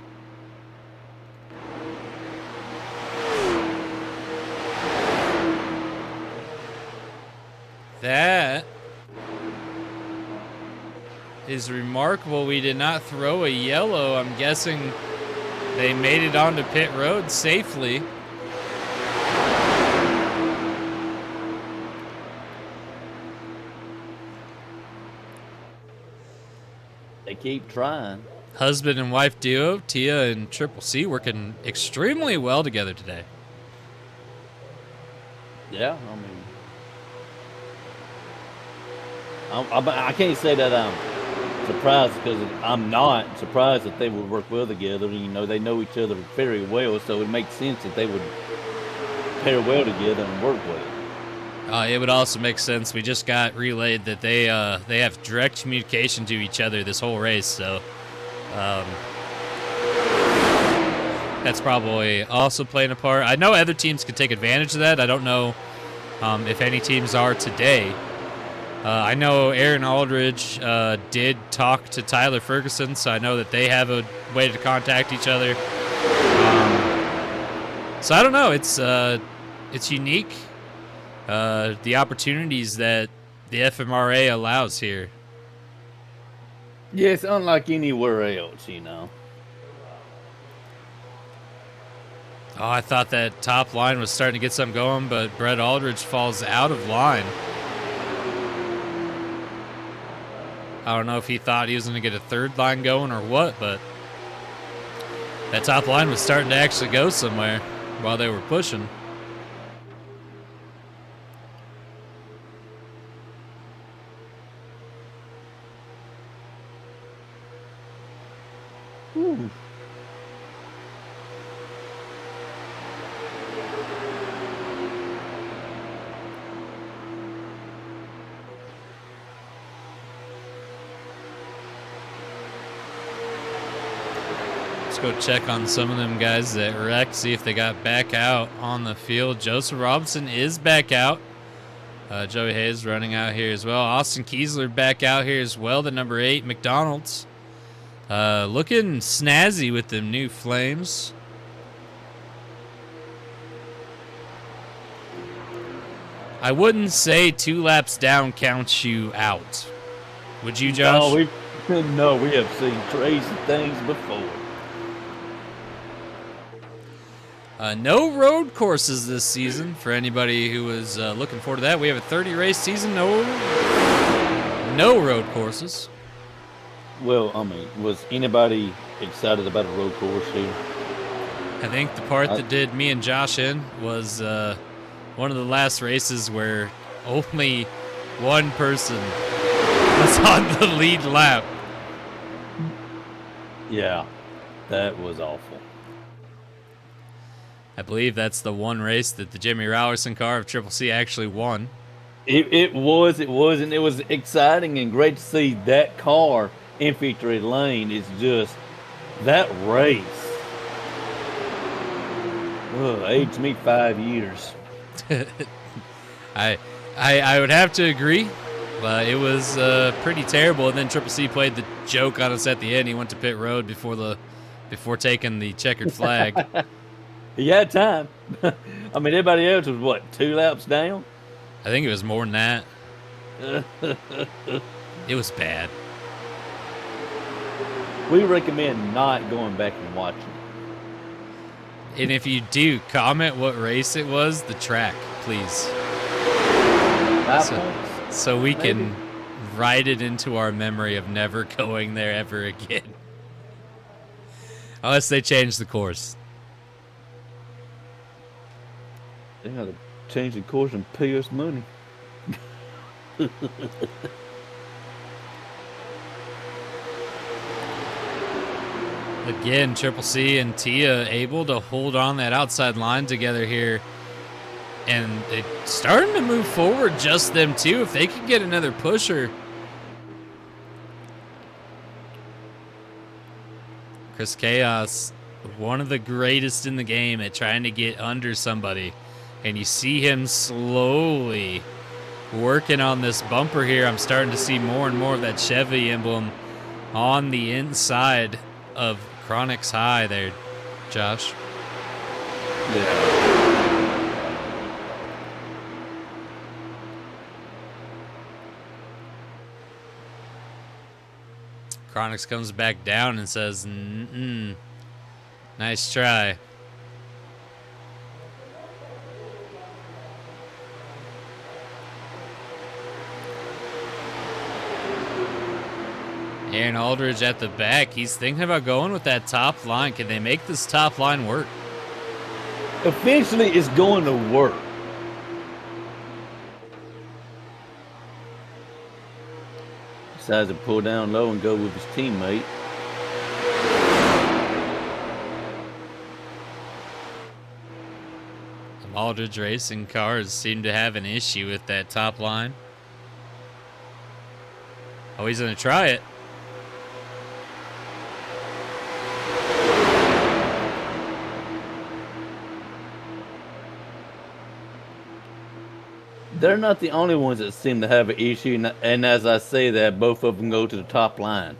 That is remarkable. We did not throw a yellow. I'm guessing they made it onto pit road safely. They keep trying. Husband and wife duo, Tia and Triple C, working extremely well together today. Yeah, I can't say that I'm surprised, because I'm not surprised that they would work well together. They know each other very well, so it makes sense that they would pair well together and work well. It would also make sense. We just got relayed that they have direct communication to each other this whole race, so that's probably also playing a part. I know other teams could take advantage of that. I don't know if any teams are today. I know Aaron Aldridge did talk to Tyler Ferguson, so I know that they have a way to contact each other. So I don't know. It's unique. The opportunities that the FMRA allows here. Yeah, it's unlike anywhere else, Oh, I thought that top line was starting to get something going, but Brett Aldridge falls out of line. I don't know if he thought he was going to get a third line going or what, but that top line was starting to actually go somewhere while they were pushing. Ooh. Let's go check on some of them guys that wrecked, see if they got back out on the field. Joseph Robinson is back out. Joey Hayes running out here as well. Austin Kiesler back out here as well, the number 8 McDonald's. Looking snazzy with them new flames. I wouldn't say 2 laps down counts you out. Would you, Josh? No, we have seen crazy things before. No road courses this season for anybody who was looking forward to that. We have a 30-race season. No road courses. Well, was anybody excited about a road course here? I think the part that did me and Josh in was one of the last races where only one person was on the lead lap. Yeah, that was awful. I believe that's the one race that the Jimmy Rowerson car of Triple C actually won. It was, and it was exciting and great to see that car in victory lane. Is just that race. Aged me 5 years. I would have to agree. It was pretty terrible. And then Triple C played the joke on us at the end. He went to pit road before taking the checkered flag. He had time. I mean, everybody else was, what, 2 laps down? I think it was more than that. It was bad. We recommend not going back and watching. And if you do, comment what race it was, the track, please. 5 points. So we can write it into our memory of never going there ever again. Unless they change the course. They got to change the course and pay us money. Again, Triple C and Tia able to hold on that outside line together here. And they're starting to move forward, just them two. If they could get another pusher. Chris Chaos, one of the greatest in the game at trying to get under somebody. And you see him slowly working on this bumper here. I'm starting to see more and more of that Chevy emblem on the inside of Chronix High there, Josh. Yeah. Chronix comes back down and says, nice try. Aaron Aldridge at the back. He's thinking about going with that top line. Can they make this top line work? Eventually, it's going to work. Decides to pull down low and go with his teammate. The Aldridge Racing cars seem to have an issue with that top line. Oh, he's going to try it. They're not the only ones that seem to have an issue, and as I say that, both of them go to the top line.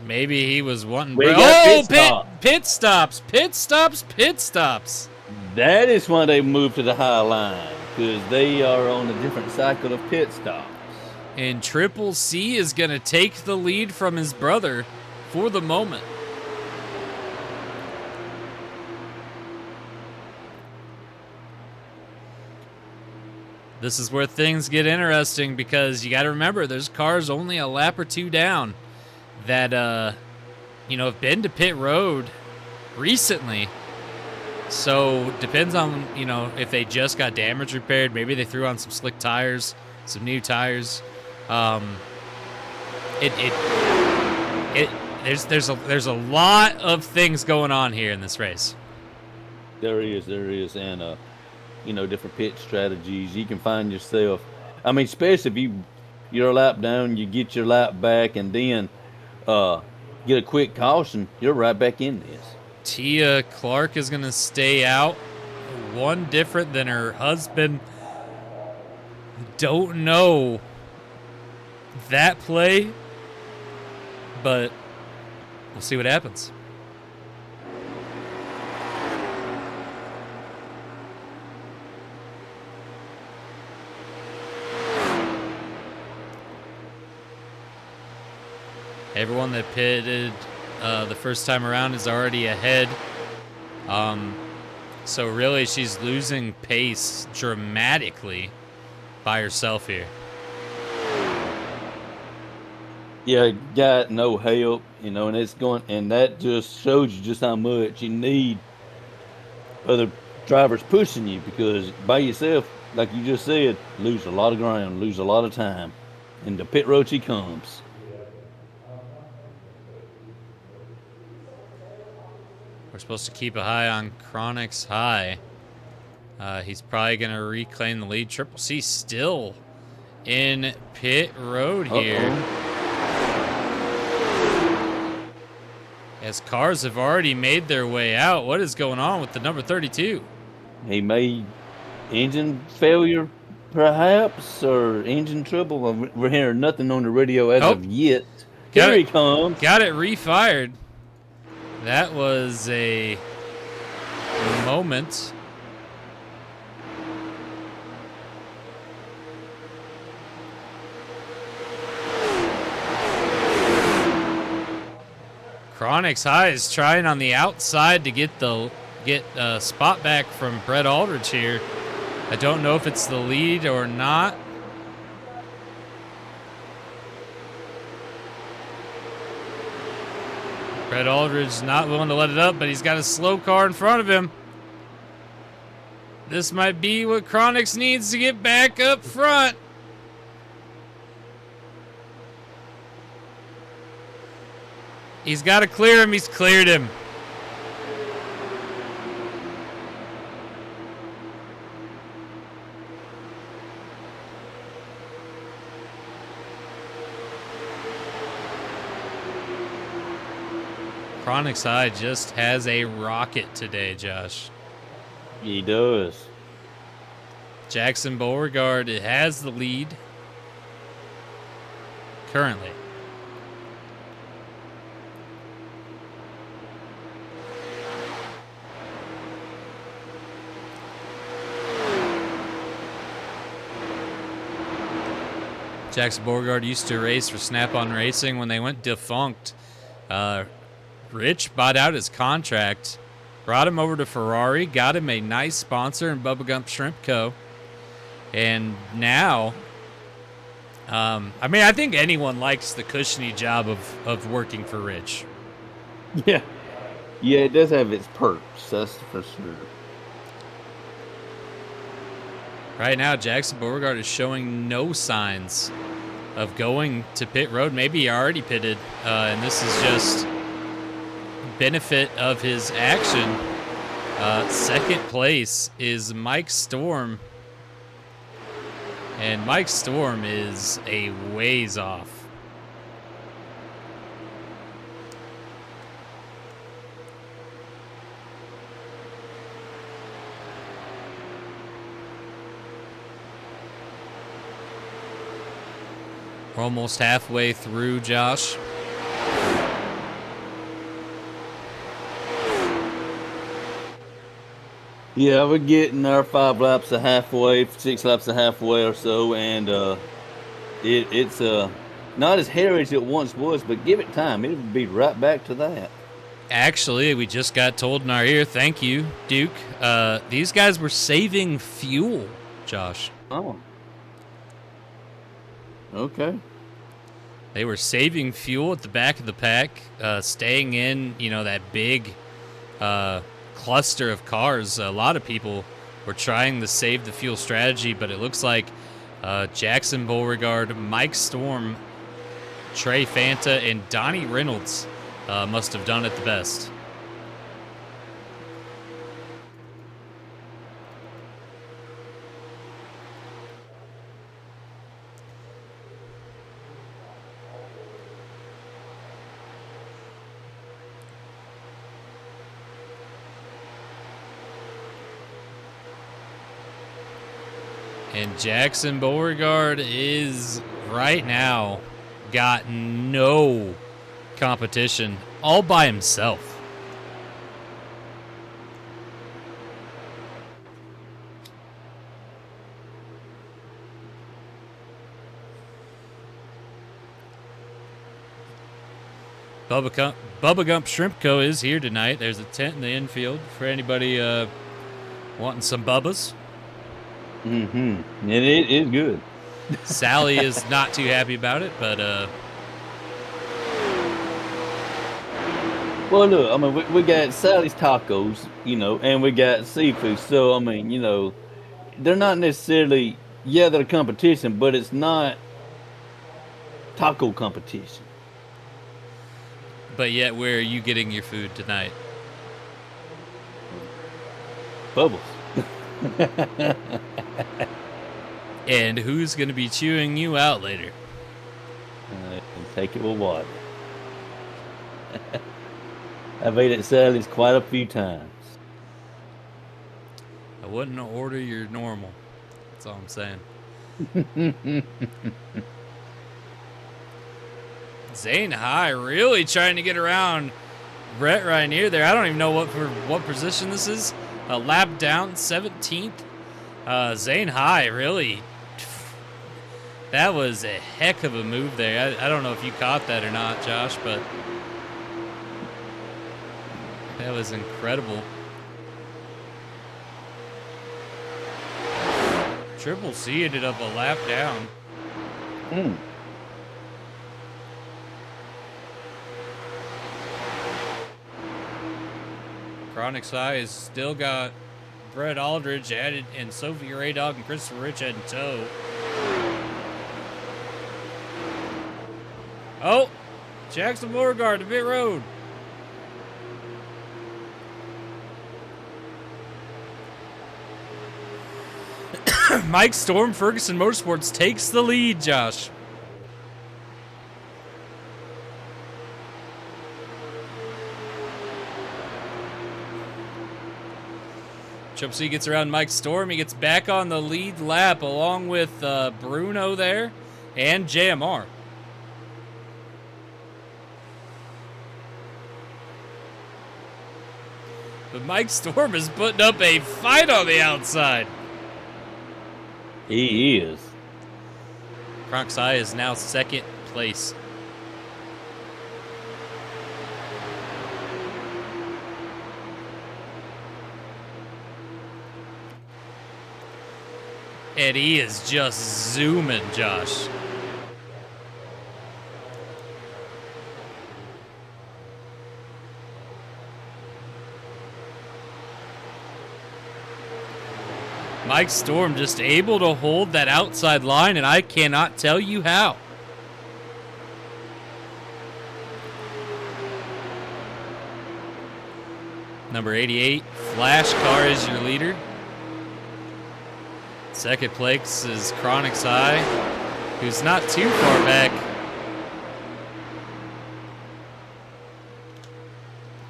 Maybe he was wanting... Pit stops! Pit stops! Pit stops! That is why they moved to the high line, because they are on a different cycle of pit stops. And Triple C is going to take the lead from his brother for the moment. This is where things get interesting because you got to remember there's cars only a lap or two down that, have been to pit road recently. So depends on, if they just got damage repaired. Maybe they threw on some slick tires, some new tires. There's a lot of things going on here in this race. There is, and different pit strategies. You can find yourself. I mean, especially if you're a lap down, you get your lap back, and then get a quick caution. You're right back in this. Tia Clark is going to stay out. One different than her husband. Don't know that play, but we'll see what happens. Everyone that pitted the first time around is already ahead. So really she's losing pace dramatically by herself here. Yeah, got no help, and it's going, and that just shows you just how much you need other drivers pushing you, because by yourself, like you just said, lose a lot of ground, lose a lot of time, and the pit road she comes. We're supposed to keep a high on Chronix High. He's probably going to reclaim the lead. Triple C still in pit road here. As cars have already made their way out. What is going on with the number 32? He made engine failure perhaps, or engine trouble. We're hearing nothing on the radio as Oh. of yet. Got Here it. he comes. Got it refired. That was a moment. Chronix High is trying on the outside to get spot back from Brett Aldridge here. I don't know if it's the lead or not. Brett Aldridge not willing to let it up, but he's got a slow car in front of him. This might be what Chronix needs to get back up front. He's got to clear him. He's cleared him. Chronix High just has a rocket today, Josh. He does. Jackson Beauregard has the lead currently. Jackson Beauregard used to race for Snap-on Racing. When they went defunct, Rich bought out his contract, brought him over to Ferrari, got him a nice sponsor in Bubba Gump Shrimp Co. And now, I think anyone likes the cushiony job of working for Rich. Yeah. Yeah, it does have its perks, that's for sure. Right now, Jackson Beauregard is showing no signs of going to pit road. Maybe he already pitted, and this is just benefit of his action. Second place is Mike Storm, and Mike Storm is a ways off. We're almost halfway through, Josh. Yeah, we're getting our 5 laps of halfway, 6 laps of halfway or so, and it's not as hairy as it once was, but give it time. It'll be right back to that. Actually, we just got told in our ear, thank you, Duke. These guys were saving fuel, Josh. Oh. Okay. They were saving fuel at the back of the pack, staying in, that big cluster of cars. A lot of people were trying the save the fuel strategy, but it looks like Jackson Beauregard, Mike Storm, Trey Fanta, and Donnie Reynolds must have done it the best. And Jackson Beauregard is right now got no competition, all by himself. Bubba Gump Shrimp Co. is here tonight. There's a tent in the infield for anybody wanting some Bubbas. Mm-hmm. And it is good. Sally is not too happy about it, but well, look, we got Sally's Tacos, and we got seafood. So, they're not necessarily, they're a competition, but it's not taco competition. But yet, where are you getting your food tonight? Bubbles. And who's going to be chewing you out later? Take it with water. I've ate at Sally's quite a few times. I wouldn't order your normal. That's all I'm saying. Zane High really trying to get around Brett right near there. I don't even know what position this is. A lap down, 17th. Zane High really. That was a heck of a move there. I don't know if you caught that or not, Josh, but that was incredible. Triple C ended up a lap down. Chronic High has still got Brett Aldridge added and Sophie Ray Dog and Christopher Rich in tow. Oh, Jackson Beauregard to pit road. Mike Storm, Ferguson Motorsports takes the lead, Josh. Triple C gets around Mike Storm. He gets back on the lead lap along with Bruno there and JMR. But Mike Storm is putting up a fight on the outside. He is. Cronk's Eye is now second place. And he is just zooming, Josh. Mike Storm just able to hold that outside line, and I cannot tell you how. Number 88, Flash Car is your leader. Second place is Chronic's Eye, who's not too far back,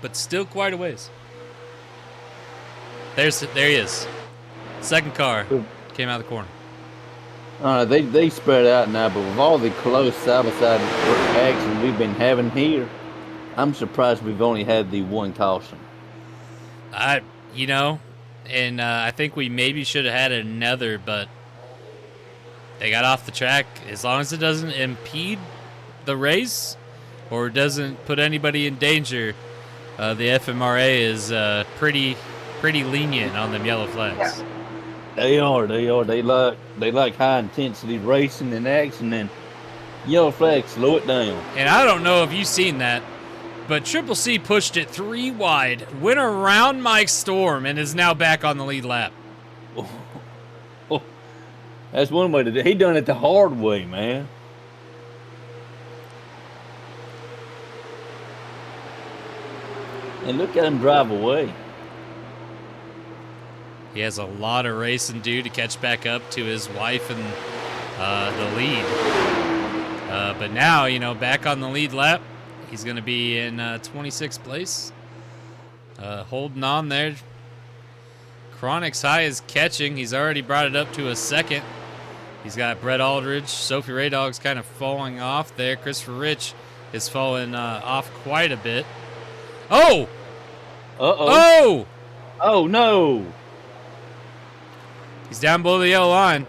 but still quite a ways. There he is. Second car came out of the corner. They spread out now, but with all the close side-by-side action we've been having here, I'm surprised we've only had the one caution. I think we maybe should have had another, but they got off the track. As long as it doesn't impede the race or doesn't put anybody in danger, the FMRA is pretty lenient on them yellow flags. They are. They like high intensity racing and action, and yellow flags slow it down. And I don't know if you've seen that, but Triple C pushed it 3 wide, went around Mike Storm, and is now back on the lead lap. That's one way to do it. He done it the hard way, man. And look at him drive away. He has a lot of racing due to catch back up to his wife and the lead. But now, back on the lead lap, he's going to be in 26th place. Holding on there. Chronic's High is catching. He's already brought it up to a second. He's got Brett Aldridge. Sophie Raydog's kind of falling off there. Christopher Rich is falling off quite a bit. Oh! Uh-oh. Oh! Oh, no. He's down below the yellow line.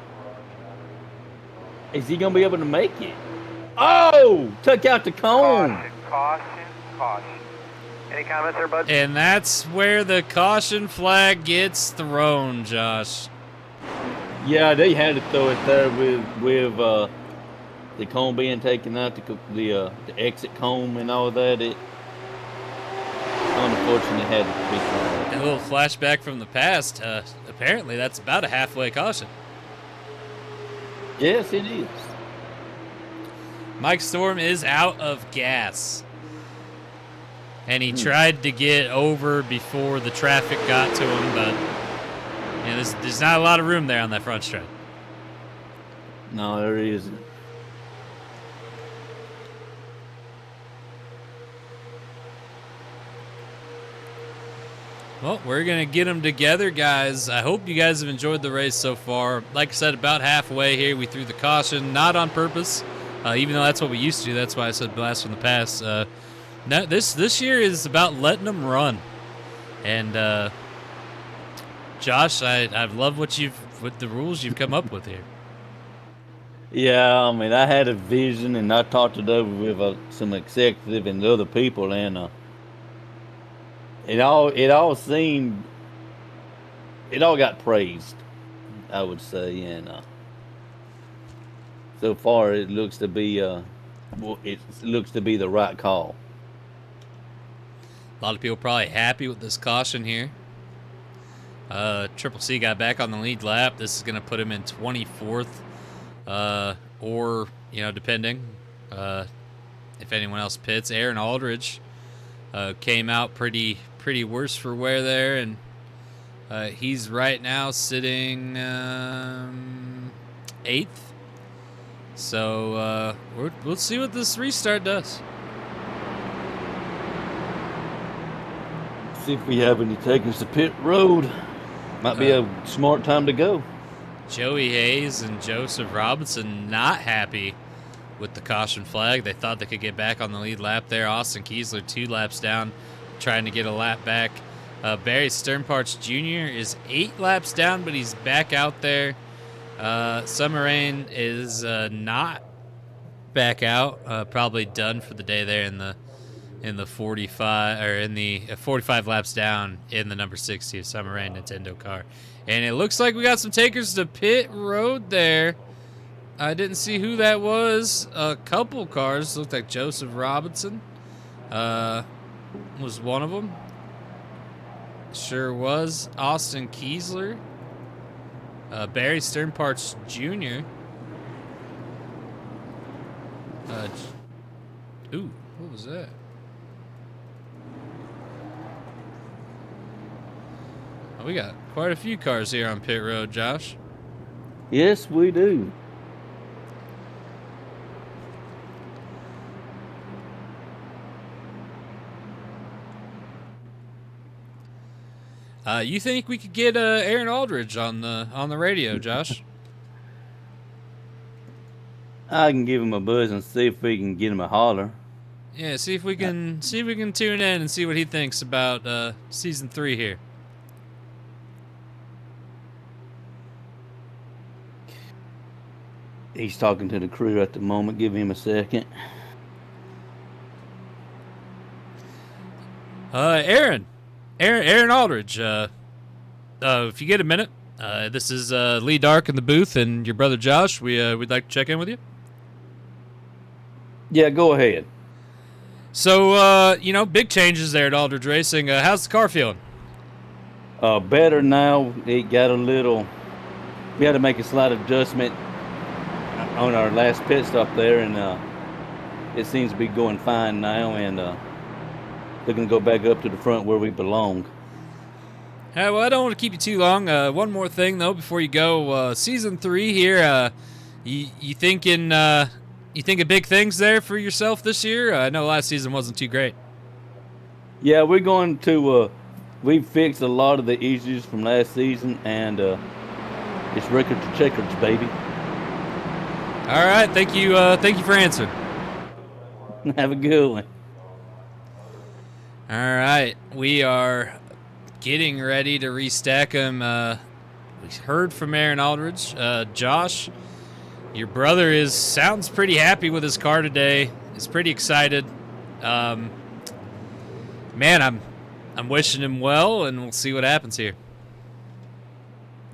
Is he going to be able to make it? Oh! Took out the cone. Caution. Any comments there, bud? And that's where the caution flag gets thrown, Josh. Yeah, they had to throw it there with the cone being taken out, the exit cone and all that. It unfortunately had to be thrown. And a little flashback from the past. Apparently, that's about a halfway caution. Yes, it is. Mike Storm is out of gas. And he tried to get over before the traffic got to him, but there's not a lot of room there on that front straight. No, there isn't. Well, we're going to get them together, guys. I hope you guys have enjoyed the race so far. Like I said, about halfway here, we threw the caution, not on purpose, even though that's what we used to do. That's why I said blast from the past. No, this year is about letting them run. And, Josh, I love what the rules you've come up with here. Yeah, I mean, I had a vision, and I talked it over with some executive and other people, and it all got praised, I would say, and so far it looks to be the right call. A lot of people probably happy with this caution here. Triple C got back on the lead lap. This is going to put him in 24th. Or, depending if anyone else pits. Aaron Aldridge came out pretty worse for wear there, and he's right now sitting 8th. So we'll see what this restart does. See if we have any takers to pit road. Might be a smart time to go. Joey Hayes and Joseph Robinson not happy with the caution flag. They thought they could get back on the lead lap there. Austin Kiesler 2 laps down, trying to get a lap back. Barry Sternparts Jr. is 8 laps down, but he's back out there. Summer Rain is not back out. Probably done for the day there in the 45 or in the 45 laps down in the number 60 of Summer Rain Nintendo car. And it looks like we got some takers to pit road there. I didn't see who that was. A couple cars. Looked like Joseph Robinson was one of them. Sure was. Austin Kiesler. Barry Sternparts Jr. Ooh, what was that? We got quite a few cars here on pit road, Josh. Yes, we do. You think we could get Aaron Aldridge on the radio, Josh? I can give him a buzz and see if we can get him a holler. Yeah, see if we can tune in and see what he thinks about season 3 here. He's talking to the crew at the moment. Give him a second. Aaron Aldridge. If you get a minute, this is Lee Dark in the booth and your brother Josh. We'd like to check in with you. Yeah, go ahead. So big changes there at Aldridge Racing. How's the car feeling? Better now. It got a little. We had to make a slight adjustment on our last pit stop there, and it seems to be going fine now, and they're going to go back up to the front where we belong. Well, I don't want to keep you too long. One more thing, though, before you go. Season 3 here, you thinking big things there for yourself this year? I know last season wasn't too great. Yeah, we're going to we fixed a lot of the issues from last season, and it's record to checkers, baby. All right, thank you for answering. Have a good one. All right, we are getting ready to restack them. We heard from Aaron Aldridge. Josh, your brother sounds pretty happy with his car today. He's pretty excited. Man, I'm wishing him well, and we'll see what happens here.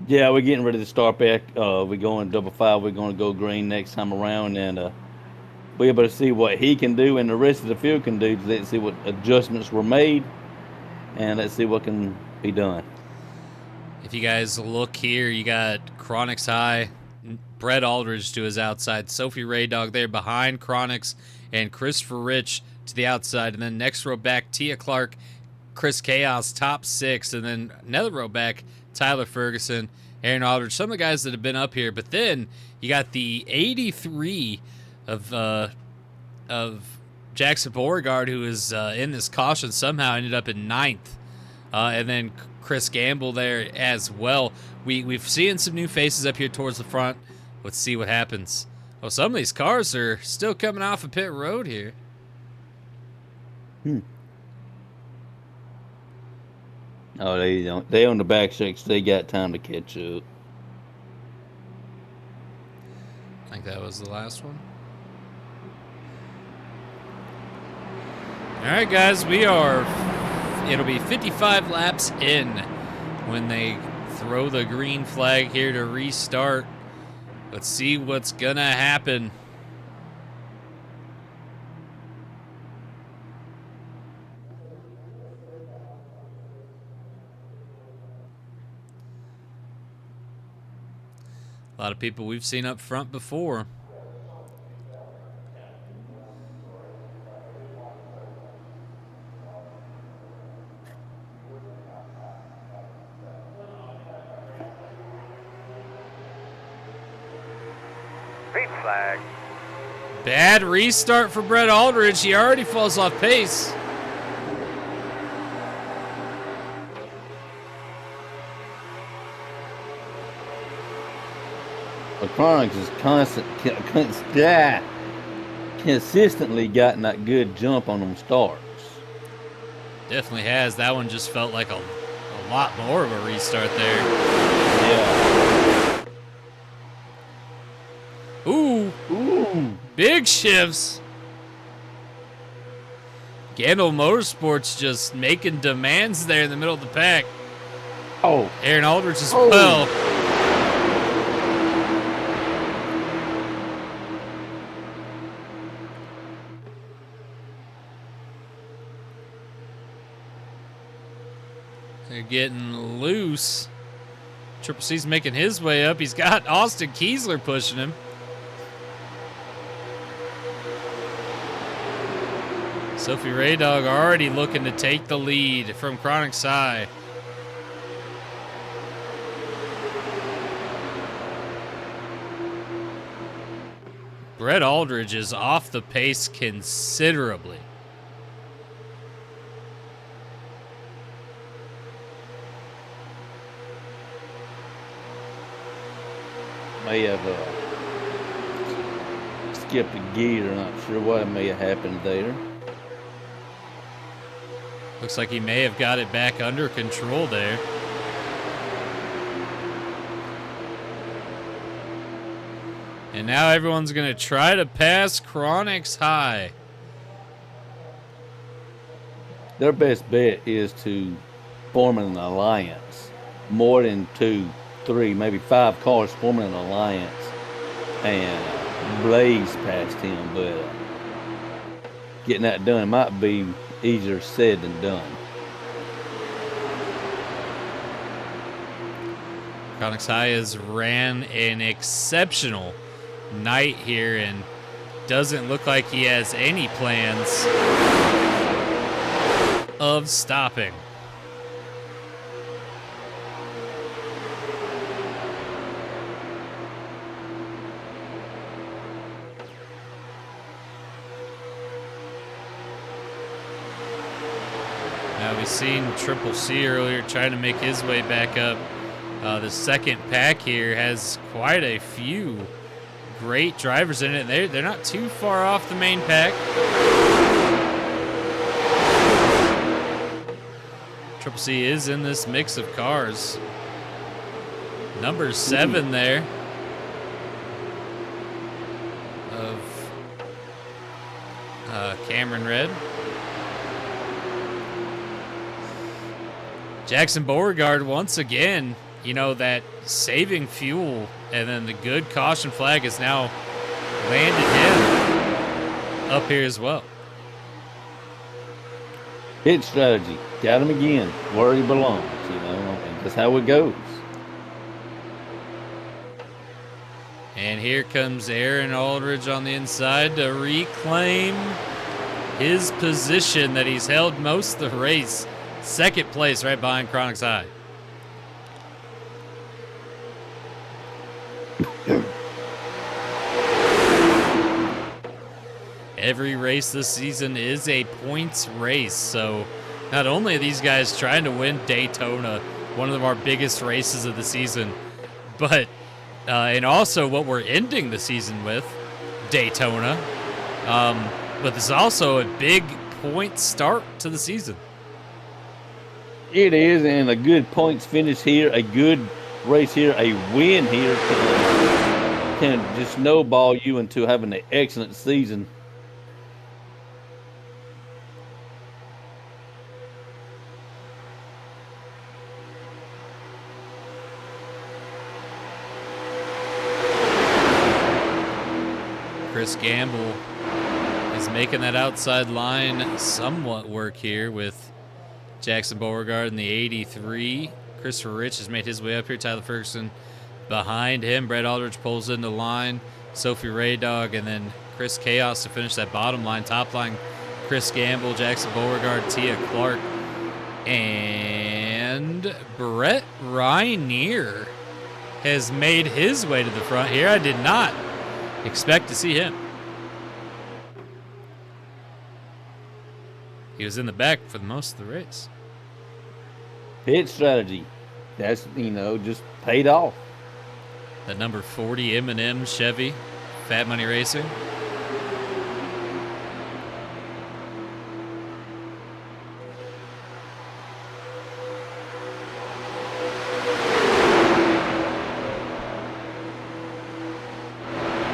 Yeah, we're getting ready to start back. We're going double 5. We're going to go green next time around, and we're able to see what he can do and the rest of the field can do. Let's see what adjustments were made, and let's see what can be done. If you guys look here, you got Chronix High, Brett Aldridge to his outside, Sophie Raydog there behind Chronix, and Christopher Rich to the outside. And then next row back, Tia Clark, Chris Chaos, top 6. And then another row back, Tyler Ferguson, Aaron Aldridge, some of the guys that have been up here. But then you got the 83 of Jackson Beauregard, who is in this caution, somehow ended up in 9th. And then Chris Gamble there as well. We've seen some new faces up here towards the front. Let's see what happens. Oh, some of these cars are still coming off of pit road here. Oh, they don't. They on the back stretch. They got time to catch up. I think that was the last one. All right, guys, it'll be 55 laps in when they throw the green flag here to restart. Let's see what's gonna happen. A lot of people we've seen up front before. Green flag. Bad restart for Brett Aldridge. He already falls off pace. Chronix has consistently gotten that good jump on them starts. Definitely has. That one just felt like a lot more of a restart there. Yeah. Ooh. Big shifts. Gandil Motorsports just making demands there in the middle of the pack. Oh. Aaron Aldridge as well. They're getting loose. Triple C's making his way up. He's got Austin Kiesler pushing him. Sophie Raydog already looking to take the lead from Chronix High. Brett Aldridge is off the pace considerably. May have skipped a gear. Not sure what may have happened there. Looks like he may have got it back under control there. And now everyone's going to try to pass Chronix High. Their best bet is to form an alliance. More than 2, 3, maybe 5 cars forming an alliance and blaze past him. But getting that done might be easier said than done. Chronix High has ran an exceptional night here and doesn't look like he has any plans of stopping. Now we've seen Triple C earlier trying to make his way back up. The second pack here has quite a few great drivers in it. They're not too far off the main pack. Triple C is in this mix of cars. Number 7 there of Cameron Red. Jackson Beauregard once again, you know, that saving fuel and then the good caution flag has now landed him up here as well. Hit strategy. Got him again where he belongs, you know, and that's how it goes. And here comes Aaron Aldridge on the inside to reclaim his position that he's held most of the race. Second place right behind Chronix High. Every race this season is a points race, so Not only are these guys trying to win Daytona, one of our biggest races of the season, but and also what we're ending the season with, Daytona. But this is also a big point start to the season. It is, and a good points finish here, a good race here, a win here can just snowball you into having an excellent season. Chris Gamble is making that outside line somewhat work here with Jackson Beauregard in the 83. Christopher Rich has made his way up here. Tyler Ferguson behind him. Brett Aldridge pulls in the line. Sophie Raydog, and then Chris Chaos to finish that bottom line. Top line, Chris Gamble, Jackson Beauregard, Tia Clark, and Brett Rainier has made his way to the front here. I did not expect to see him. He was in the back for the most of the race. Pit strategy. That's, just paid off. That number 40 M&M Chevy, Fat Money Racing.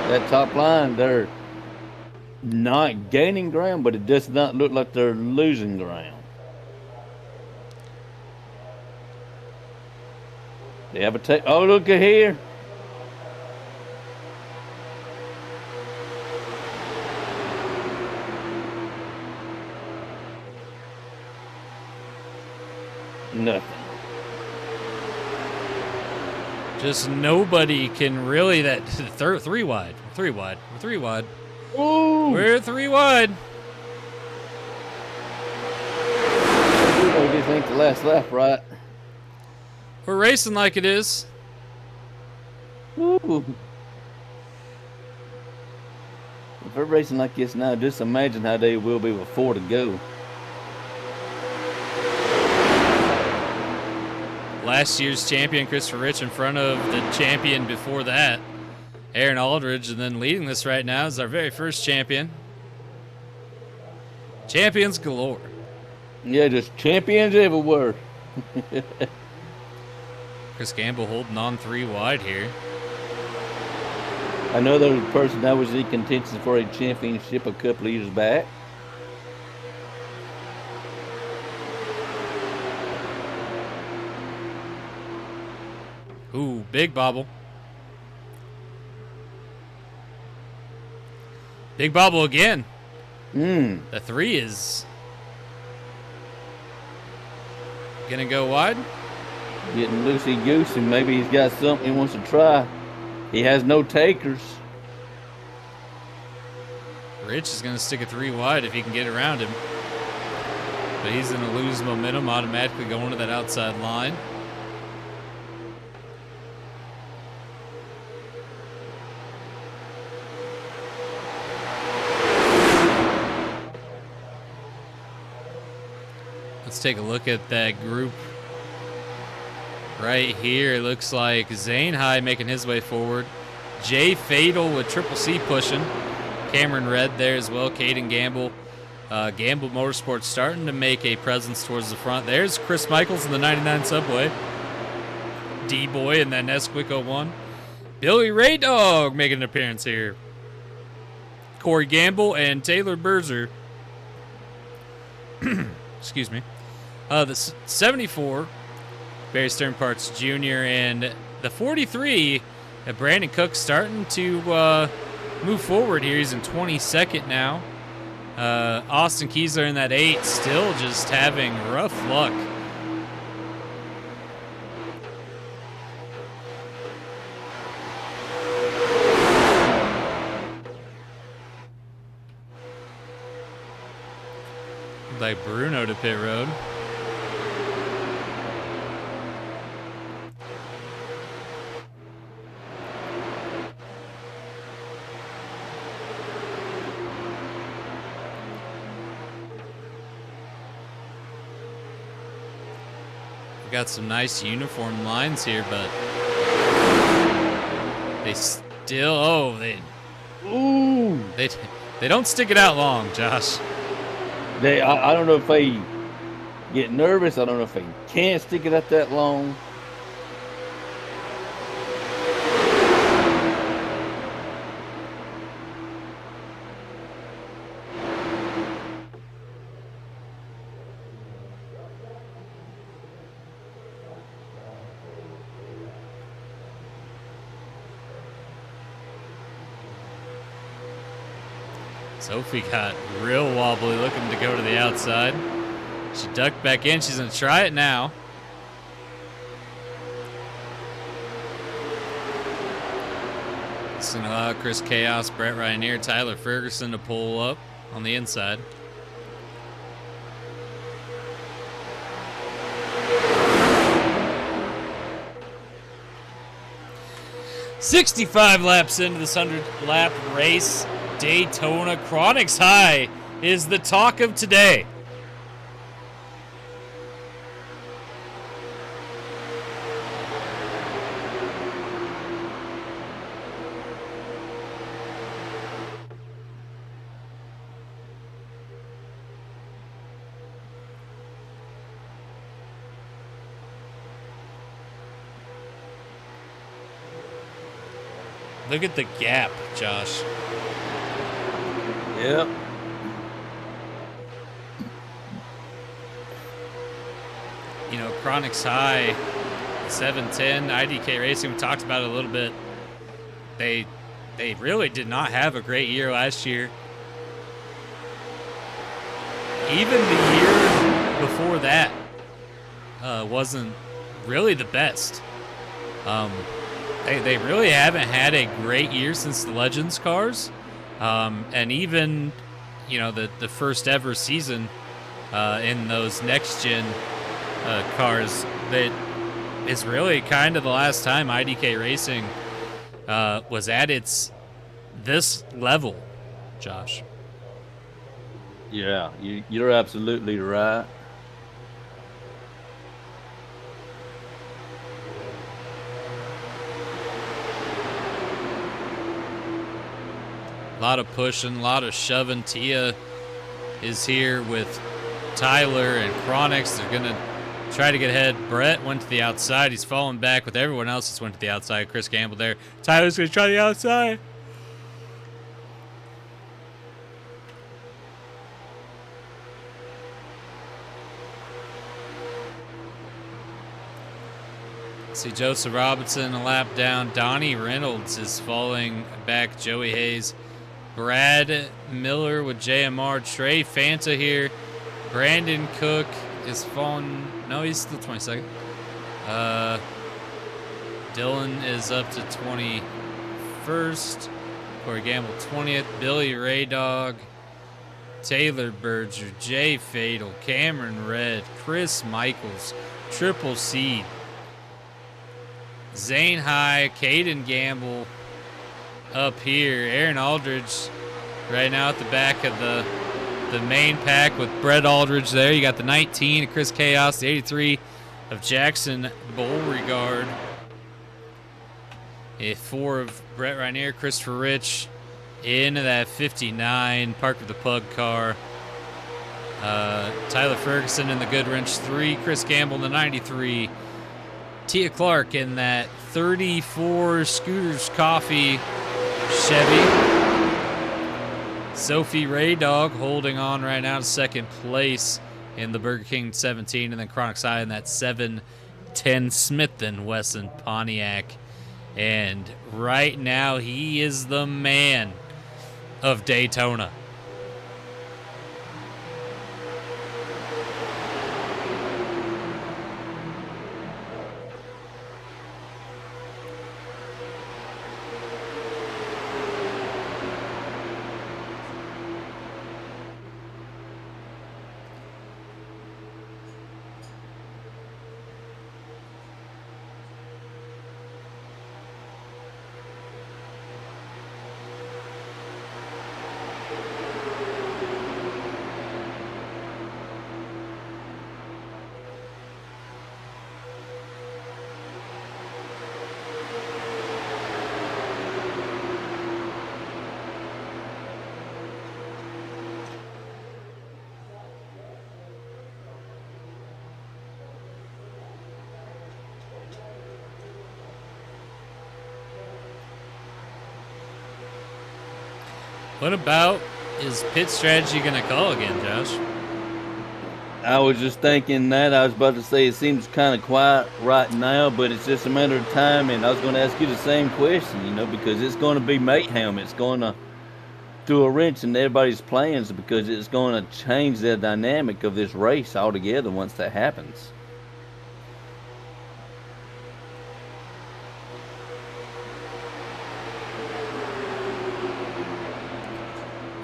That top line, they're not gaining ground, but it does not look like they're losing ground. They have a take. Oh, look at here. Nothing. Just nobody can really three wide. We're 3 wide. We're 3 wide. Ooh. We're 3 wide. What do you think the last lap, right? We're racing like it is. Ooh. If they're racing like this now, just imagine how they will be with 4 to go. Last year's champion, Christopher Rich, in front of the champion before that, Aaron Aldridge, and then leading this right now is our very first champion. Champions galore. Yeah, just champions everywhere. Chris Gamble holding on 3 wide here. I know there was a person that was in contention for a championship a couple of years back. Ooh, big bobble. Big bobble again. The 3 is gonna go wide. Getting loosey-goosey. Maybe he's got something he wants to try. He has no takers. Rich is gonna stick a 3 wide if he can get around him. But he's gonna lose momentum, automatically going to that outside line. Let's take a look at that group right here. It looks like Zane High making his way forward. Jay Fatal with Triple C pushing. Cameron Red there as well. Caden Gamble. Gamble Motorsports starting to make a presence towards the front. There's Chris Michaels in the 99 Subway. D-Boy in that Nesquik 01. Billy Ray Dog making an appearance here. Corey Gamble and Taylor Berzer. Excuse me. The 74, Barry Stern Parts Jr., and the 43, Brandon Cook starting to move forward here. He's in 22nd now. Austin Kiesler in that 8, still just having rough luck. Like Bruno to pit road. We got some nice uniform lines here, but they still, Ooh. they don't stick it out long, Josh. I don't know if they get nervous. I don't know if they can't stick it out that long. Sophie got real wobbly, looking to go to the outside. She ducked back in. She's going to try it now. It's going to allow Chris Chaos, Brett Ryanier, Tyler Ferguson to pull up on the inside. "65 laps into this 100-lap race, Daytona Chronics High is the talk of today." Look at the gap, Josh. Yep. You know, Chronics High, 710, IDK Racing, we talked about it a little bit. They really did not have a great year last year. Even the year before that wasn't really the best. They really haven't had a great year since the Legends cars. And even, you know, the first ever season in those next-gen cars, that is really kind of the last time IDK Racing was at this level, Josh. Yeah, you're absolutely right. A lot of pushing, a lot of shoving. Tia is here with Tyler and Chronics. They're going to try to get ahead. Brett went to the outside. He's falling back with everyone else that's went to the outside. Chris Campbell there. Tyler's going to try the outside. See Joseph Robinson a lap down. Donnie Reynolds is falling back. Joey Hayes. Brad Miller with JMR. Trey Fanta here. Brandon Cook is falling. No, he's still 22nd. Dylan is up to 21st. Corey Gamble 20th. Billy Raydog. Taylor Berger. Jay Fatal. Cameron Red. Chris Michaels. Triple C. Zane High. Caden Gamble. Up here, Aaron Aldridge right now at the back of the main pack with Brett Aldridge there. You got the 19 of Chris Chaos, the 83 of Jackson Beauregard, a 4 of Brett Rainier, Christopher Rich into that 59, parked with the Pug car. Tyler Ferguson in the Goodwrench 3, Chris Gamble in the 93, Tia Clark in that 34 Scooters Coffee Chevy. Sophie Raydog holding on right now to second place in the Burger King 17, and then Chronics High in that 710 Smith & Wesson Pontiac. And right now he is the man of Daytona. What about is pit strategy going to call again, Josh? I was just thinking that. I was about to say it seems kind of quiet right now, but it's just a matter of time. And I was going to ask you the same question, because it's going to be mayhem. It's going to throw a wrench in everybody's plans because it's going to change the dynamic of this race altogether once that happens.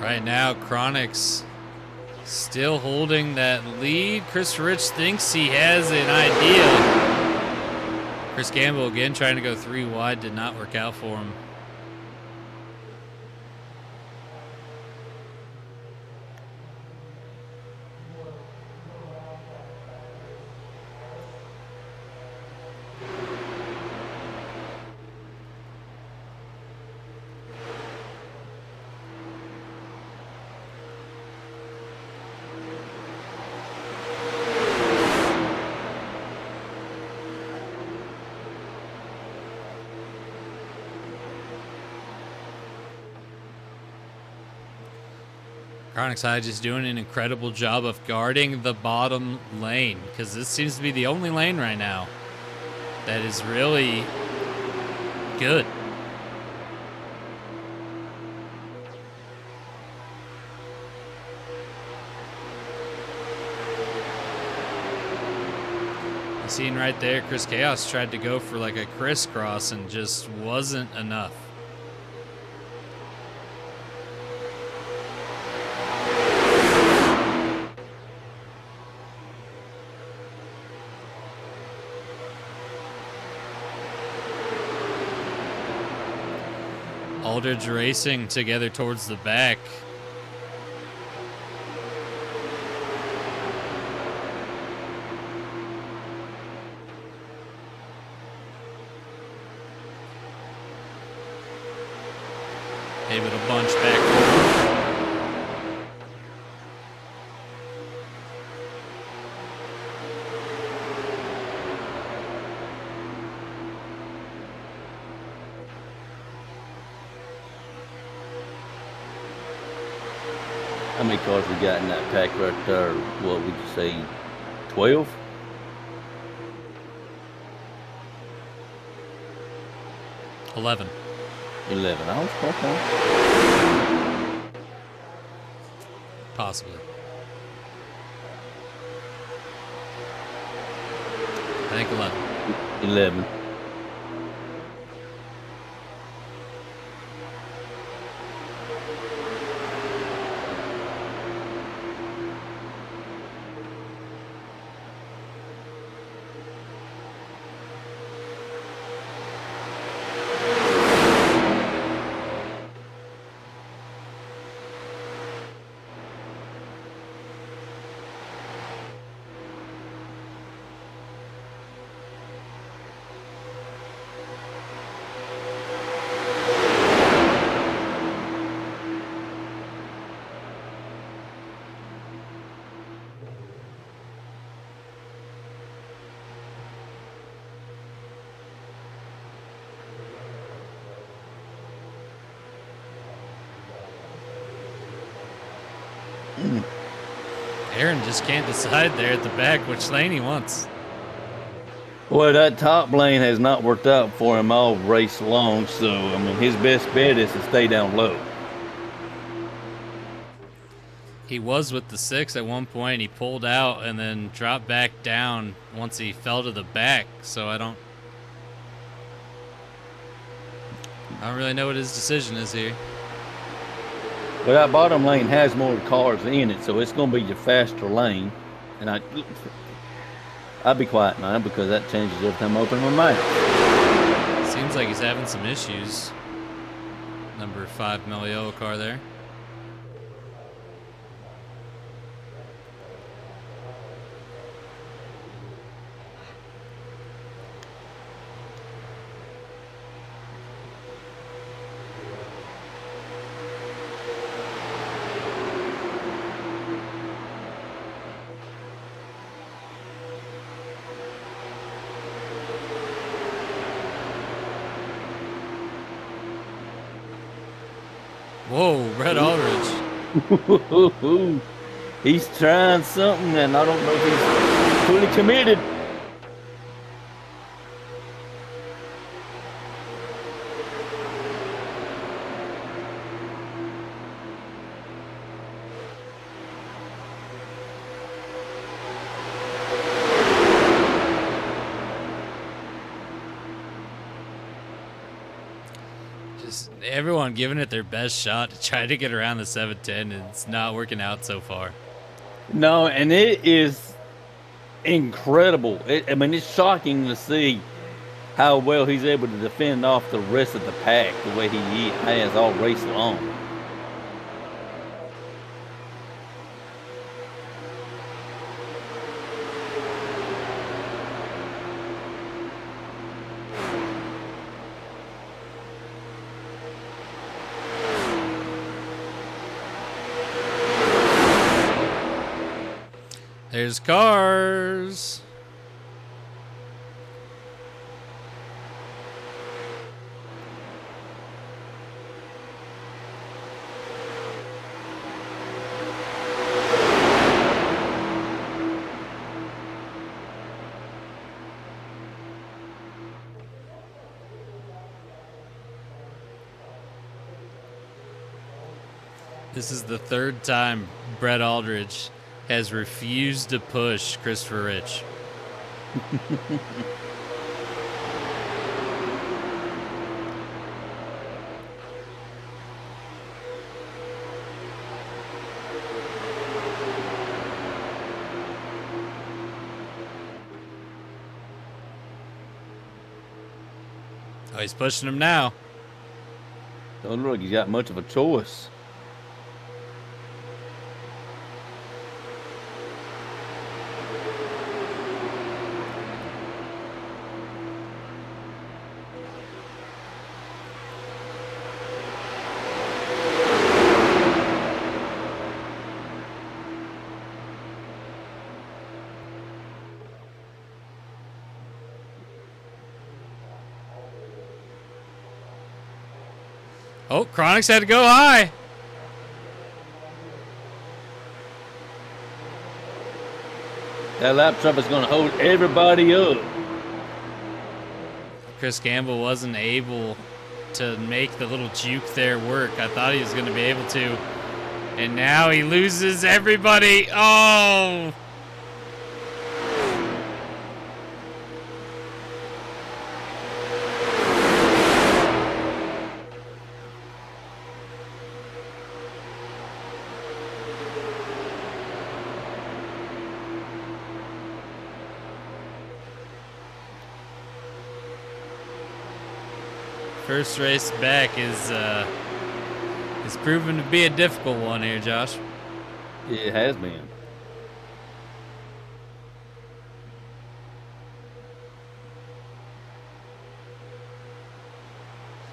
Right now, Chronic's still holding that lead. Chris Rich thinks he has an idea. Chris Gamble again trying to go 3 wide. Did not work out for him. Chronic's High just doing an incredible job of guarding the bottom lane because this seems to be the only lane right now that is really good. You seen right there, Chris Chaos tried to go for like a crisscross and just wasn't enough. Aldridge racing together towards the back. Able to bunch back forward. How many cars we got in that pack right there? What would you say, 12? 11. 11. I was okay. Possibly. I think 11. 11. Aaron just can't decide there at the back which lane he wants. Well, that top lane has not worked out for him all race long, so, I mean, his best bet is to stay down low. He was with the 6 at one point. He pulled out and then dropped back down once he fell to the back, so I don't really know what his decision is here. But that bottom lane has more cars in it, so it's going to be your faster lane. And I'll be quiet now because that changes every time I open my mouth. Seems like he's having some issues. Number 5 Meliello car there. Whoa, Brett Aldridge. He's trying something, and I don't know if he's fully committed. Everyone giving it their best shot to try to get around the 710, and it's not working out so far. No, and it is incredible. I mean, it's shocking to see how well he's able to defend off the rest of the pack the way he has all race long. There's cars. This is the third time Brett Aldridge has refused to push Christopher Rich. Oh, he's pushing him now. Don't look like he's got much of a choice. Oh, Chronics had to go high. That lap trap is going to hold everybody up. Chris Gamble wasn't able to make the little juke there work. I thought he was going to be able to. And now he loses everybody. Oh! First race back is proven to be a difficult one here, Josh. It has been.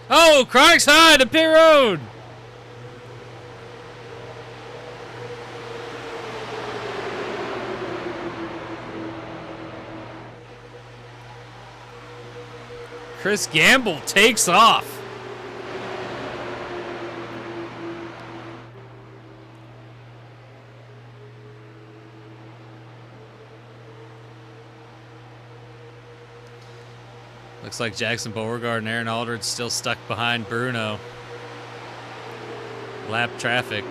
Oh, Crocs high to pit road. Chris Gamble takes off. Looks like Jackson Beauregard and Aaron Aldridge still stuck behind Bruno. Lap traffic.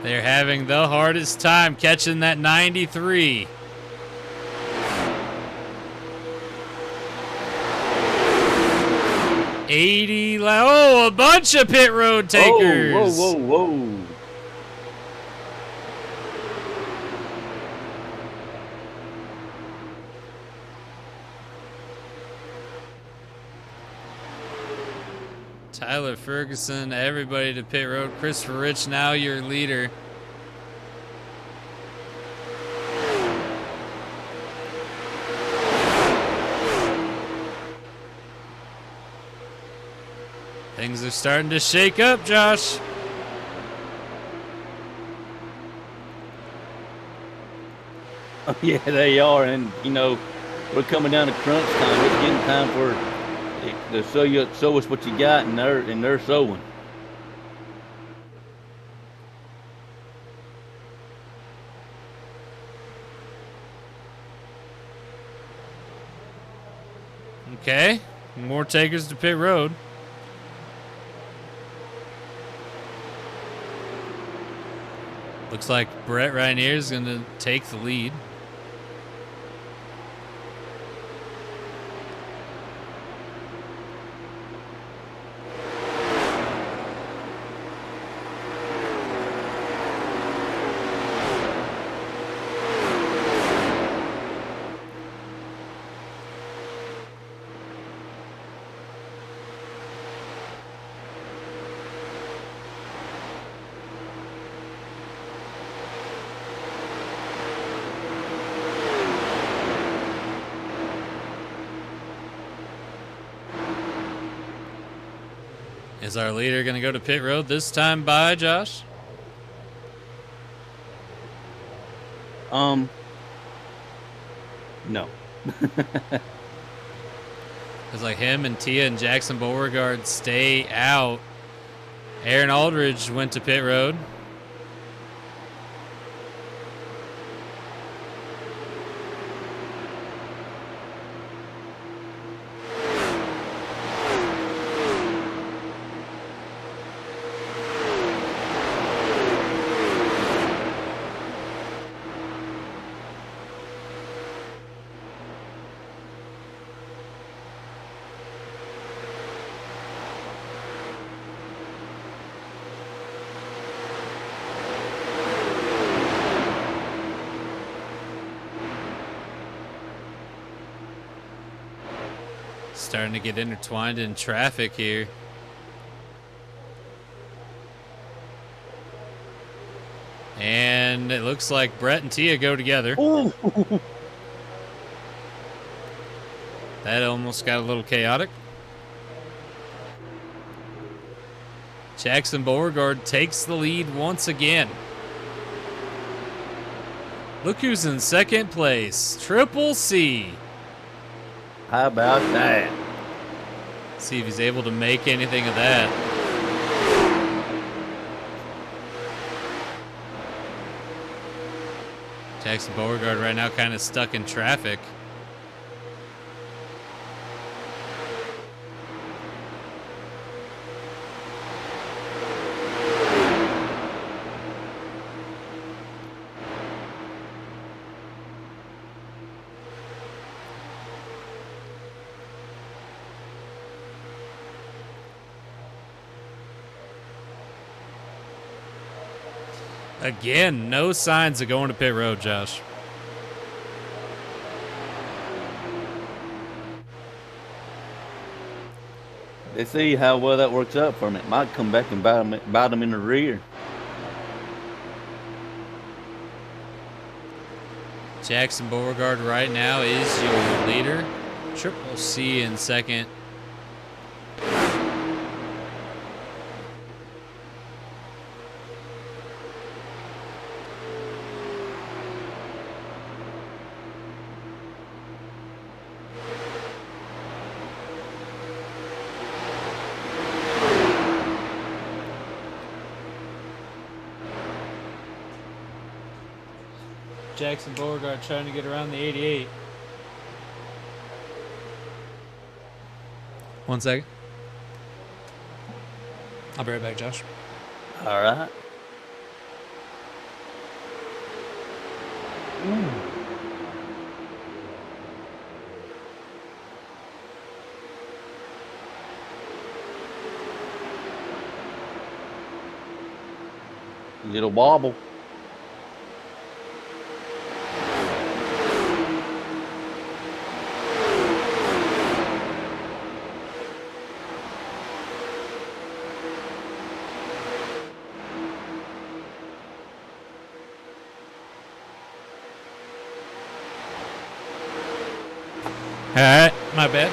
They're having the hardest time catching that 93. Oh, a bunch of pit road takers. Whoa, whoa, whoa. Tyler Ferguson, everybody to pit road. Christopher Rich, now your leader. Things are starting to shake up, Josh. Yeah, they are, and we're coming down to crunch time. It's getting time for to show us what you got, and they're showing. Okay, more takers to pit road. Looks like Brett right here is going to take the lead. Is our leader going to go to pit road this time by, Josh? No. It's like him and Tia and Jackson Beauregard stay out. Aaron Aldridge went to pit road. Starting to get intertwined in traffic here. And it looks like Brett and Tia go together. Ooh. That almost got a little chaotic. Jackson Beauregard takes the lead once again. Look who's in second place. Triple C. How about that? See if he's able to make anything of that. Jackson Beauregard right now kind of stuck in traffic. Again, no signs of going to pit road, Josh. Let's see how well that works out for him. It might come back and bite him in the rear. Jackson Beauregard right now is your leader. Triple C in second. Jackson Beauregard trying to get around the 88. 1 second. I'll be right back, Josh. All right. Little bobble. All right, my bad.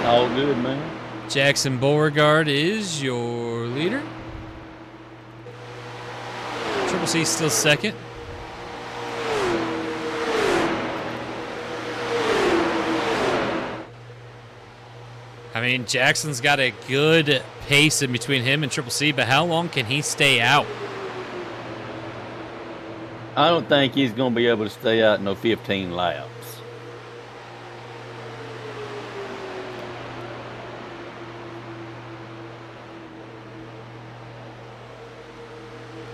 All good, man. Jackson Beauregard is your leader. Triple C still second. mean, Jackson's got a good pace in between him and Triple C, but how long can he stay out? I don't think he's going to be able to stay out no 15 laps.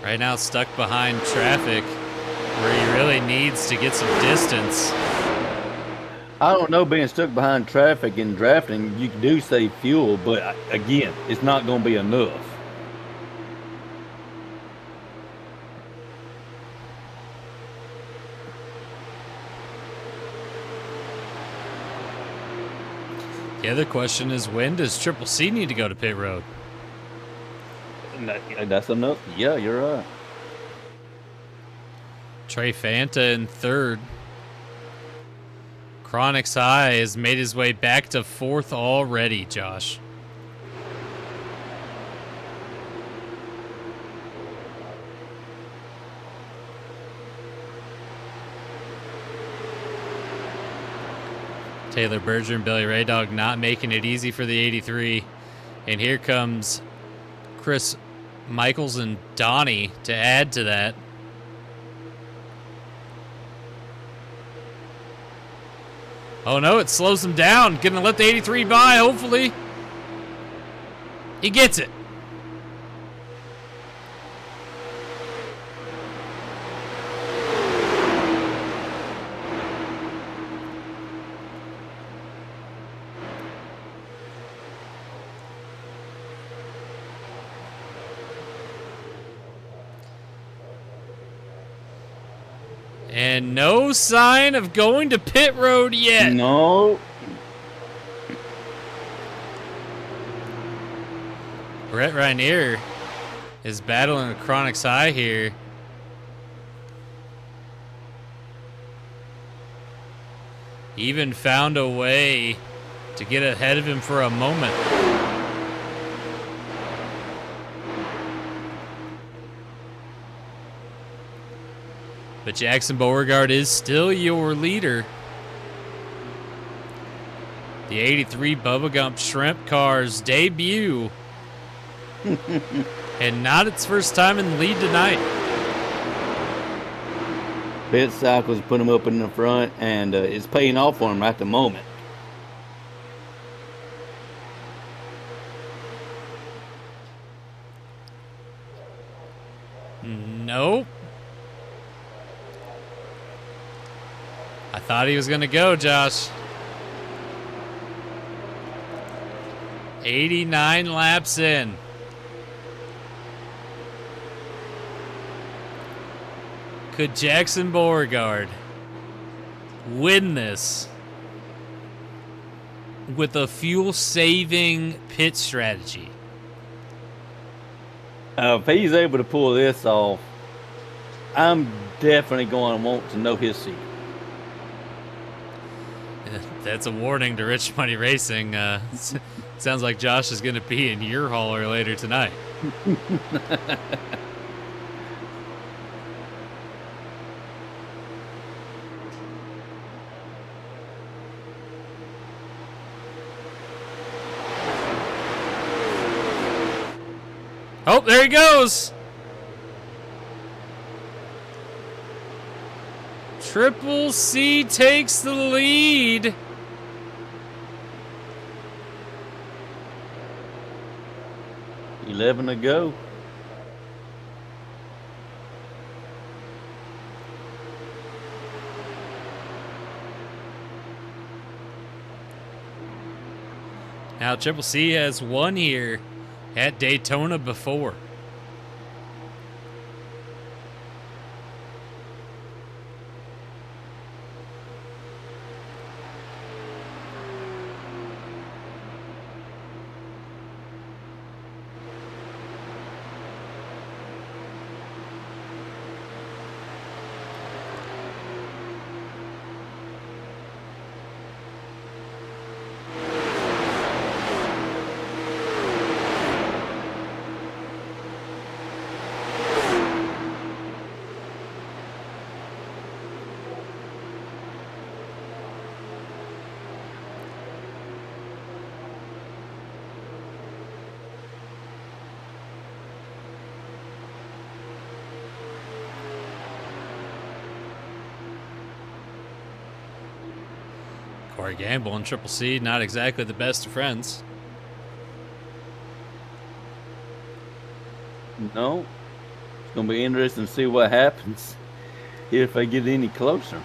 Right now, stuck behind traffic where he really needs to get some distance. I don't know, being stuck behind traffic and drafting, you do save fuel, but again, it's not going to be enough. The other question is, when does Triple C need to go to pit road? That's enough. Yeah, you're right. Trey Fanta in third. Chronix High has made his way back to fourth already, Josh. Taylor Berger and Billy Raydog not making it easy for the 83. And here comes Chris Michaels and Donnie to add to that. Oh no, it slows him down. Gonna let the 83 by, hopefully. He gets it. And no sign of going to pit road yet. No. Brett Rainier is battling a Chronix High here. Even found a way to get ahead of him for a moment. But Jackson Beauregard is still your leader. The 83 Bubba Gump Shrimp Car's debut. And not its first time in the lead tonight. Pit Cycles put him up in the front, and it's paying off for him at the moment. Nope. I thought he was going to go, Josh. 89 laps in. Could Jackson Beauregard win this with a fuel-saving pit strategy? If he's able to pull this off, I'm definitely going to want to know his secret. That's a warning to Rich Money Racing. Sounds like Josh is going to be in your hauler later tonight. Oh, there he goes. Triple C takes the lead. $11 to go. Now Triple C has won here at Daytona before. Corey Gamble and Triple C, not exactly the best of friends. No. It's going to be interesting to see what happens if they get any closer.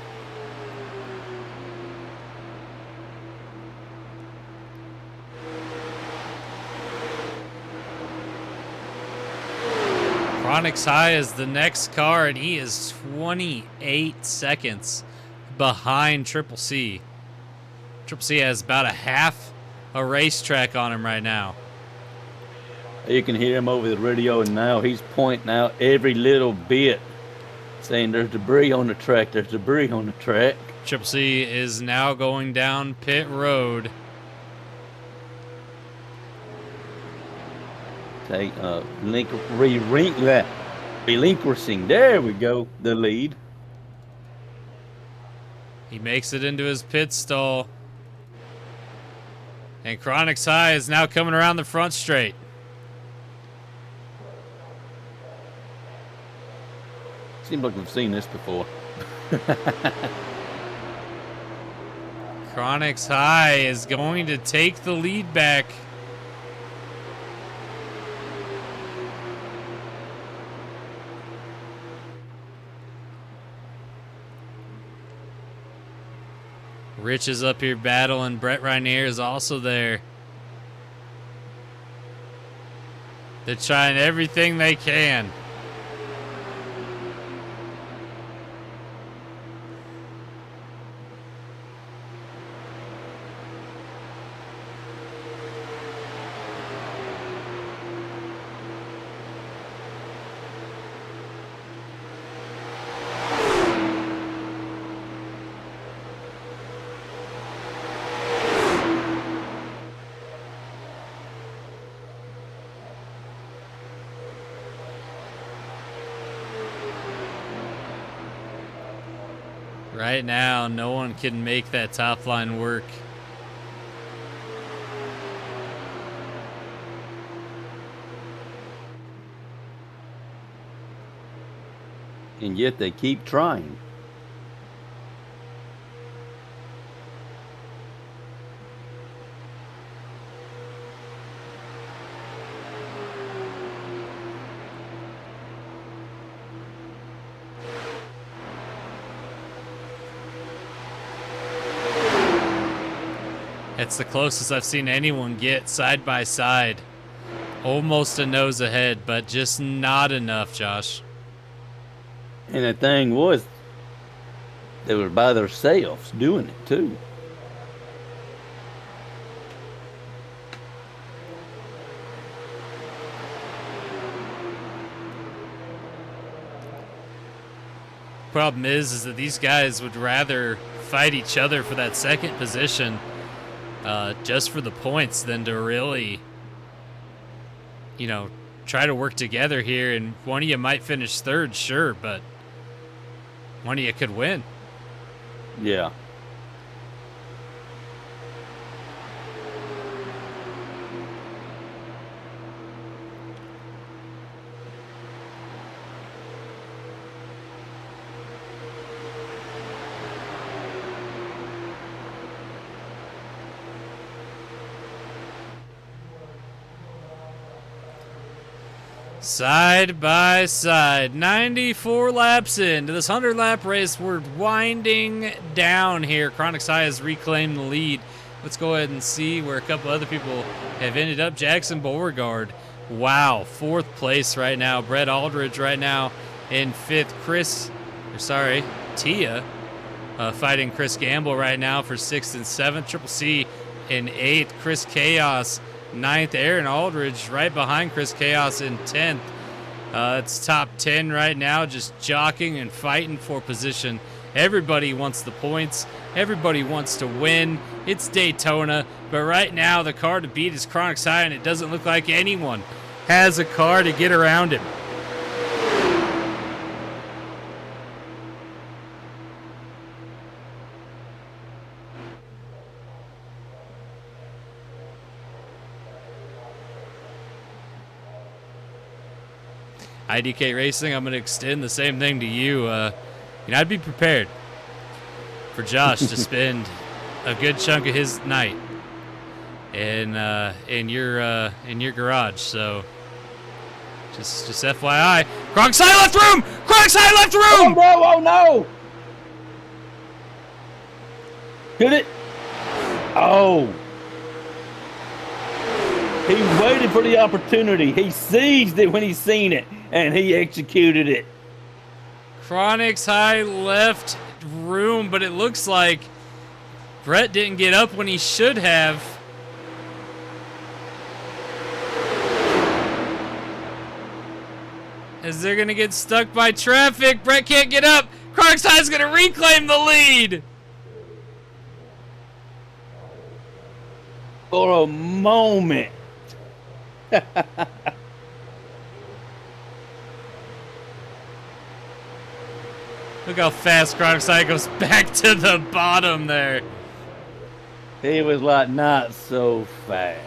Chronix High is the next car, and he is 28 seconds behind Triple C. Triple C has about a half a racetrack on him right now. You can hear him over the radio, and now he's pointing out every little bit, saying there's debris on the track, there's debris on the track. Triple C is now going down pit road. Take relinquishing. There we go. The lead. He makes it into his pit stall. And Chronix High is now coming around the front straight. Seems like we've seen this before. Chronix High is going to take the lead back. Rich is up here battling. Brett Rainier is also there. They're trying everything they can. Right now, no one can make that top line work. And yet they keep trying. It's the closest I've seen anyone get side by side. Almost a nose ahead, but just not enough, Josh. And the thing was, they were by themselves doing it too. Problem is that these guys would rather fight each other for that second position just for the points than to really, try to work together here. And one of you might finish third, sure, but one of you could win. Yeah. Side by side, 94 laps into this 100-lap race. We're winding down here. Chronix High has reclaimed the lead. Let's go ahead and see where a couple other people have ended up. Jackson Beauregard, wow, 4th place right now. Brett Aldridge right now in 5th. Tia fighting Chris Gamble right now for 6th and 7th. Triple C in 8th. Chris Chaos 9th. Aaron Aldridge right behind Chris Chaos in 10th. It's top 10 right now, just jockeying and fighting for position. Everybody wants the points. Everybody wants to win. It's Daytona, but right now the car to beat is Chronix High, and it doesn't look like anyone has a car to get around him. IDK Racing, I'm going to extend the same thing to you. I'd be prepared for Josh to spend a good chunk of his night in your garage. So just FYI, Kronk side left room. Kronk side left room. Oh no! Oh no! Hit it! Oh! He waited for the opportunity. He seized it when he seen it, and he executed it. Chronic's high left room, but it looks like Brett didn't get up when he should have. As they're going to get stuck by traffic, Brett can't get up. Chronic's high is going to reclaim the lead. For a moment. Look how fast Chronic's high goes back to the bottom there. He was like, not so fast.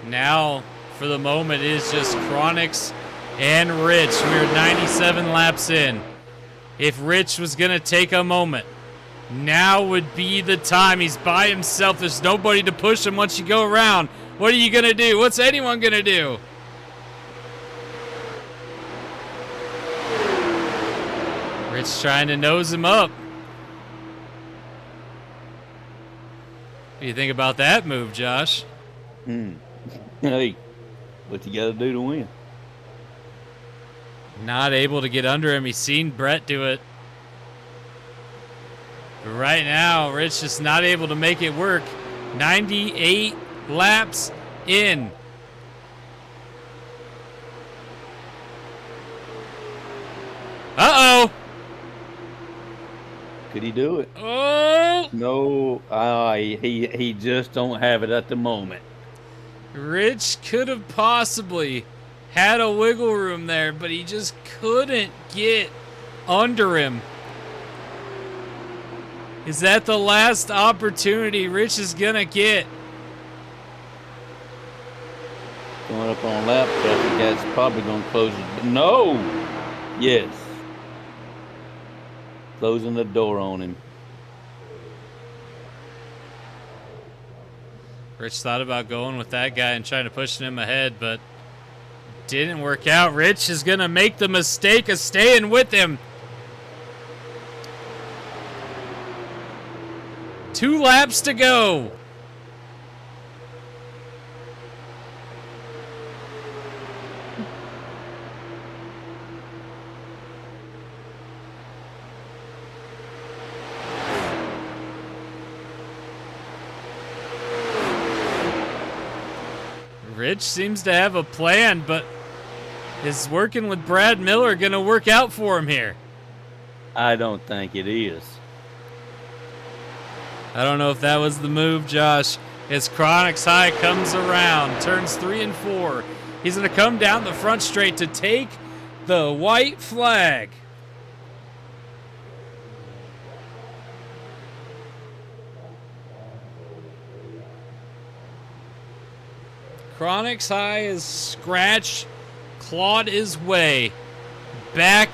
Now, for the moment, it is just Chronix and Rich. We're 97 laps in. If Rich was going to take a moment, now would be the time. He's by himself. There's nobody to push him once you go around. What are you going to do? What's anyone going to do? Rich trying to nose him up. What do you think about that move, Josh? Hey, what you got to do to win? Not able to get under him. He's seen Brett do it. But right now, Rich just not able to make it work. 98 laps in. Uh-oh. Could he do it? Oh! No, he just don't have it at the moment. Rich could have possibly had a wiggle room there, but he just couldn't get under him. Is that the last opportunity Rich is gonna get? Going up on lap traffic, that's probably going to close it. No! Yes. Closing the door on him. Rich thought about going with that guy and trying to push him ahead, but didn't work out. Rich is going to make the mistake of staying with him. 2 laps to go. Rich seems to have a plan, but is working with Brad Miller going to work out for him here? I don't think it is. I don't know if that was the move, Josh. As Chronix High comes around, turns 3 and 4. He's going to come down the front straight to take the white flag. Chronix High is scratched, clawed his way back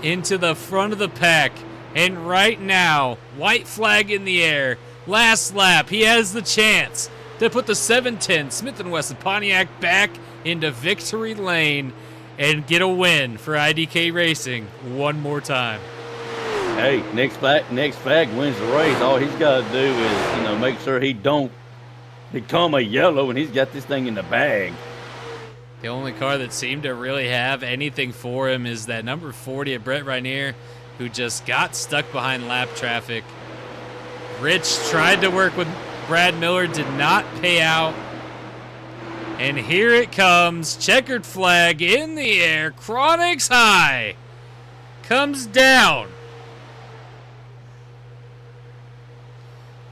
into the front of the pack. And right now, white flag in the air. Last lap, he has the chance to put the 710 Smith & Wesson Pontiac back into victory lane and get a win for IDK Racing one more time. Hey, next flag wins the race. All he's got to do is, make sure he don't become a yellow, and he's got this thing in the bag. The only car that seemed to really have anything for him is that number 40 at Brett Rainier, who just got stuck behind lap traffic. Rich tried to work with Brad Miller, did not pay out. And here it comes, checkered flag in the air. Chronix High comes down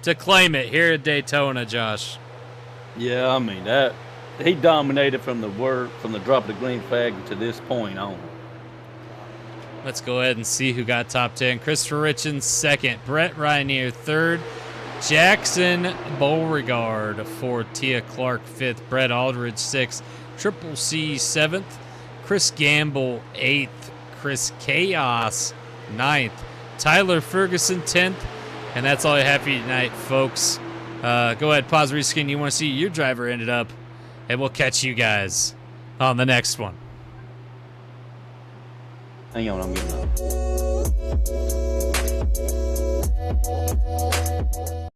to claim it here at Daytona, Josh. Yeah, I mean that he dominated from the drop of the green flag to this point on. Let's go ahead and see who got top 10. Christopher Richens, second. Brett Rainier, third. Jackson Beauregard, fourth. Tia Clark, fifth. Brett Aldridge, sixth. Triple C, seventh. Chris Gamble 8th, Chris Chaos 9th, Tyler Ferguson 10th, and that's all I have for you tonight, folks. Go ahead, pause, reskin. You want to see your driver ended up, and we'll catch you guys on the next one. Hang on, I'm getting up.